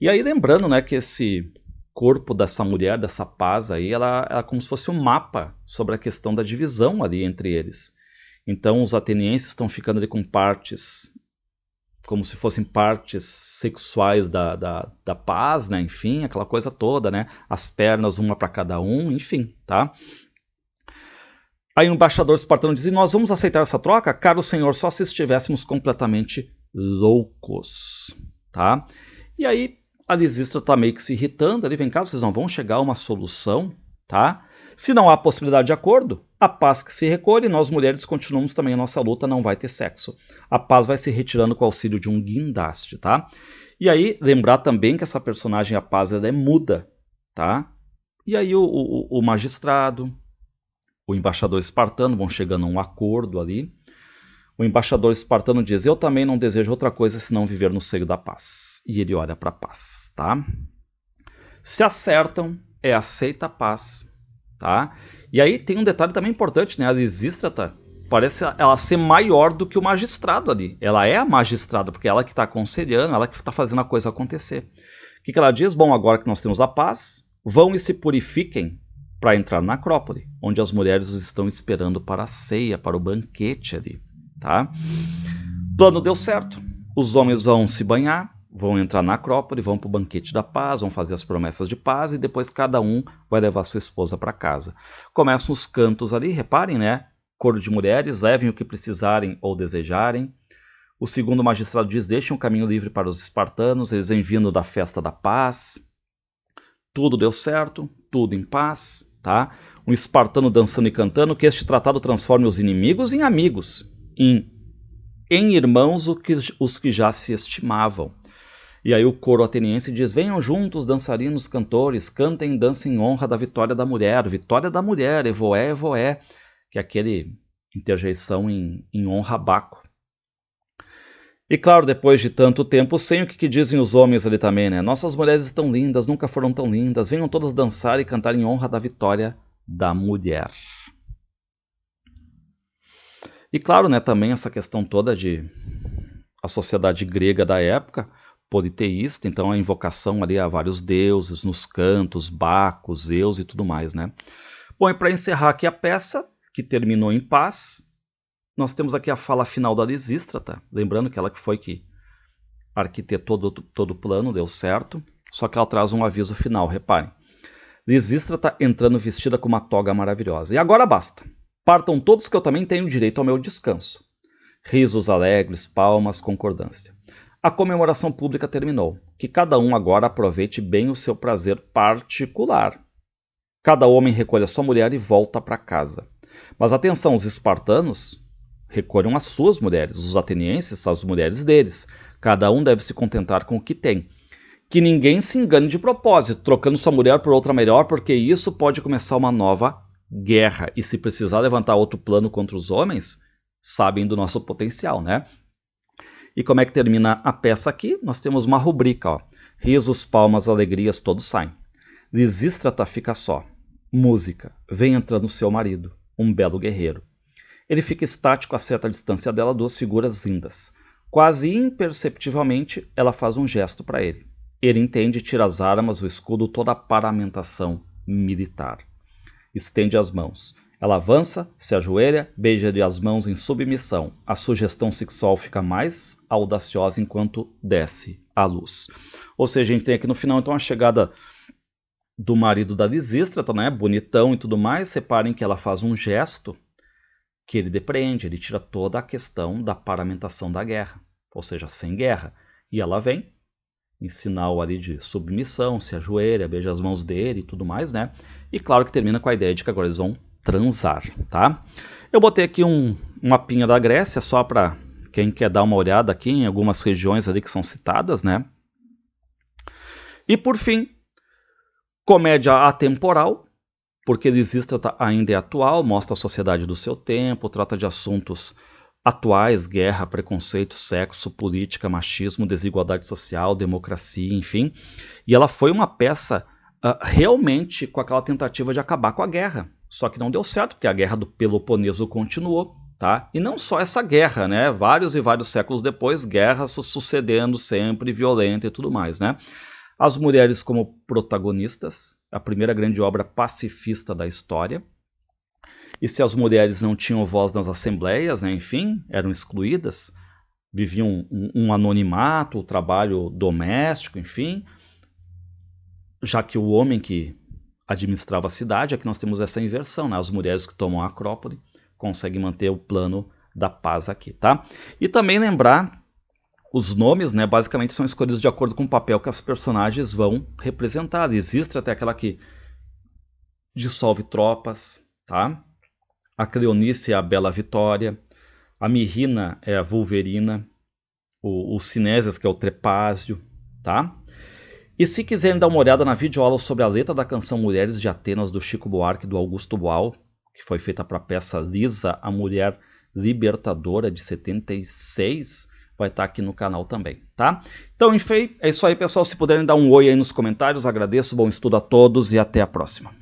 E aí lembrando, né, que esse corpo dessa mulher, dessa paz aí, ela é como se fosse um mapa sobre a questão da divisão ali entre eles. Então os atenienses estão ficando ali com partes, como se fossem partes sexuais da paz, né? Enfim, aquela coisa toda, né? As pernas, uma para cada um, enfim, tá? Aí o embaixador espartano diz: nós vamos aceitar essa troca, caro senhor, só se estivéssemos completamente loucos, tá? E aí a Lisístrata está meio que se irritando, ali, vem cá, vocês não vão chegar a uma solução, tá? Se não há possibilidade de acordo, a paz que se recolhe, nós mulheres continuamos também a nossa luta, não vai ter sexo. A paz vai se retirando com o auxílio de um guindaste, tá? E aí, lembrar também que essa personagem, a paz, ela é muda, tá? E aí o magistrado, o embaixador espartano vão chegando a um acordo ali. O embaixador espartano diz: eu também não desejo outra coisa senão viver no seio da paz. E ele olha para a paz, tá? Se acertam, aceita a paz, tá? E aí tem um detalhe também importante, né? A Lisístrata parece ela ser maior do que o magistrado ali. Ela é a magistrada, porque ela que está aconselhando, ela que está fazendo a coisa acontecer. O que ela diz? Bom, agora que nós temos a paz, vão e se purifiquem para entrar na Acrópole, onde as mulheres os estão esperando para a ceia, para o banquete ali, tá? O plano deu certo. Os homens vão se banhar, vão entrar na Acrópole, vão para o banquete da paz, vão fazer as promessas de paz e depois cada um vai levar sua esposa para casa. Começam os cantos ali, reparem, né? Coro de mulheres, levem o que precisarem ou desejarem. O segundo magistrado diz: deixem um caminho livre para os espartanos, eles vêm vindo da festa da paz. Tudo deu certo, tudo em paz, tá? Um espartano dançando e cantando, que este tratado transforme os inimigos em amigos, em irmãos os que já se estimavam. E aí o coro ateniense diz: venham juntos, dançarinos, cantores, cantem e dancem em honra da vitória da mulher, evoé, evoé, que é aquele interjeição em honra a Baco. E claro, depois de tanto tempo, sem o que dizem os homens ali também, né? Nossas mulheres estão lindas, nunca foram tão lindas, venham todas dançar e cantar em honra da vitória da mulher. E claro, né, também essa questão toda de a sociedade grega da época, politeísta, então a invocação ali a vários deuses, nos cantos, Baco, Zeus e tudo mais, né? Bom, e para encerrar aqui a peça, que terminou em paz, nós temos aqui a fala final da Lisístrata, lembrando que ela que foi que arquitetou todo o plano, deu certo, só que ela traz um aviso final, reparem. Lisístrata entrando vestida com uma toga maravilhosa. E agora basta. Partam todos que eu também tenho direito ao meu descanso. Risos alegres, palmas, concordância. A comemoração pública terminou. Que cada um agora aproveite bem o seu prazer particular. Cada homem recolhe a sua mulher e volta para casa. Mas atenção, os espartanos recolham as suas mulheres, os atenienses as mulheres deles. Cada um deve se contentar com o que tem. Que ninguém se engane de propósito, trocando sua mulher por outra melhor, porque isso pode começar uma nova guerra. E se precisar levantar outro plano contra os homens, sabem do nosso potencial, né? E como é que termina a peça aqui? Nós temos uma rubrica, ó. Risos, palmas, alegrias, todos saem. Lisístrata fica só. Música. Vem entrando seu marido, um belo guerreiro. Ele fica estático a certa distância dela, duas figuras lindas. Quase imperceptivelmente, ela faz um gesto para ele. Ele entende e tira as armas, o escudo, toda a paramentação militar. Estende as mãos. Ela avança, se ajoelha, beija-lhe as mãos em submissão. A sugestão sexual fica mais audaciosa enquanto desce a luz. Ou seja, a gente tem aqui no final então a chegada do marido da Lisístrata, né? Bonitão e tudo mais. Reparem que ela faz um gesto que ele depreende, ele tira toda a questão da paramentação da guerra, ou seja, sem guerra. E ela vem, em sinal ali de submissão, se ajoelha, beija as mãos dele e tudo mais, né? E claro que termina com a ideia de que agora eles vão transar, tá? Eu botei aqui um mapinha da Grécia, só para quem quer dar uma olhada aqui em algumas regiões ali que são citadas, né? E por fim, comédia atemporal, porque Lisístrata ainda é atual, mostra a sociedade do seu tempo, trata de assuntos atuais, guerra, preconceito, sexo, política, machismo, desigualdade social, democracia, enfim. E ela foi uma peça realmente com aquela tentativa de acabar com a guerra. Só que não deu certo, porque a guerra do Peloponeso continuou, tá? E não só essa guerra, né? Vários e vários séculos depois, guerras sucedendo sempre, violenta e tudo mais, né? As mulheres como protagonistas, a primeira grande obra pacifista da história. E se as mulheres não tinham voz nas assembleias, né, enfim, eram excluídas, viviam um anonimato, o trabalho doméstico, enfim, já que o homem que administrava a cidade, aqui nós temos essa inversão, né? As mulheres que tomam a Acrópole conseguem manter o plano da paz aqui, tá? E também lembrar, os nomes, né, basicamente são escolhidos de acordo com o papel que as personagens vão representar. Existe até aquela que dissolve tropas, tá? A Cleonice é a Bela Vitória, a Mirrina é a Vulverina, o Cinésias que é o Trepásio, tá? E se quiserem dar uma olhada na videoaula sobre a letra da canção Mulheres de Atenas, do Chico Buarque e do Augusto Boal, que foi feita para a peça Lisa, a Mulher Libertadora de 76, vai estar aqui no canal também, tá? Então, enfim, é isso aí, pessoal. Se puderem dar um oi aí nos comentários, agradeço. Bom estudo a todos e até a próxima.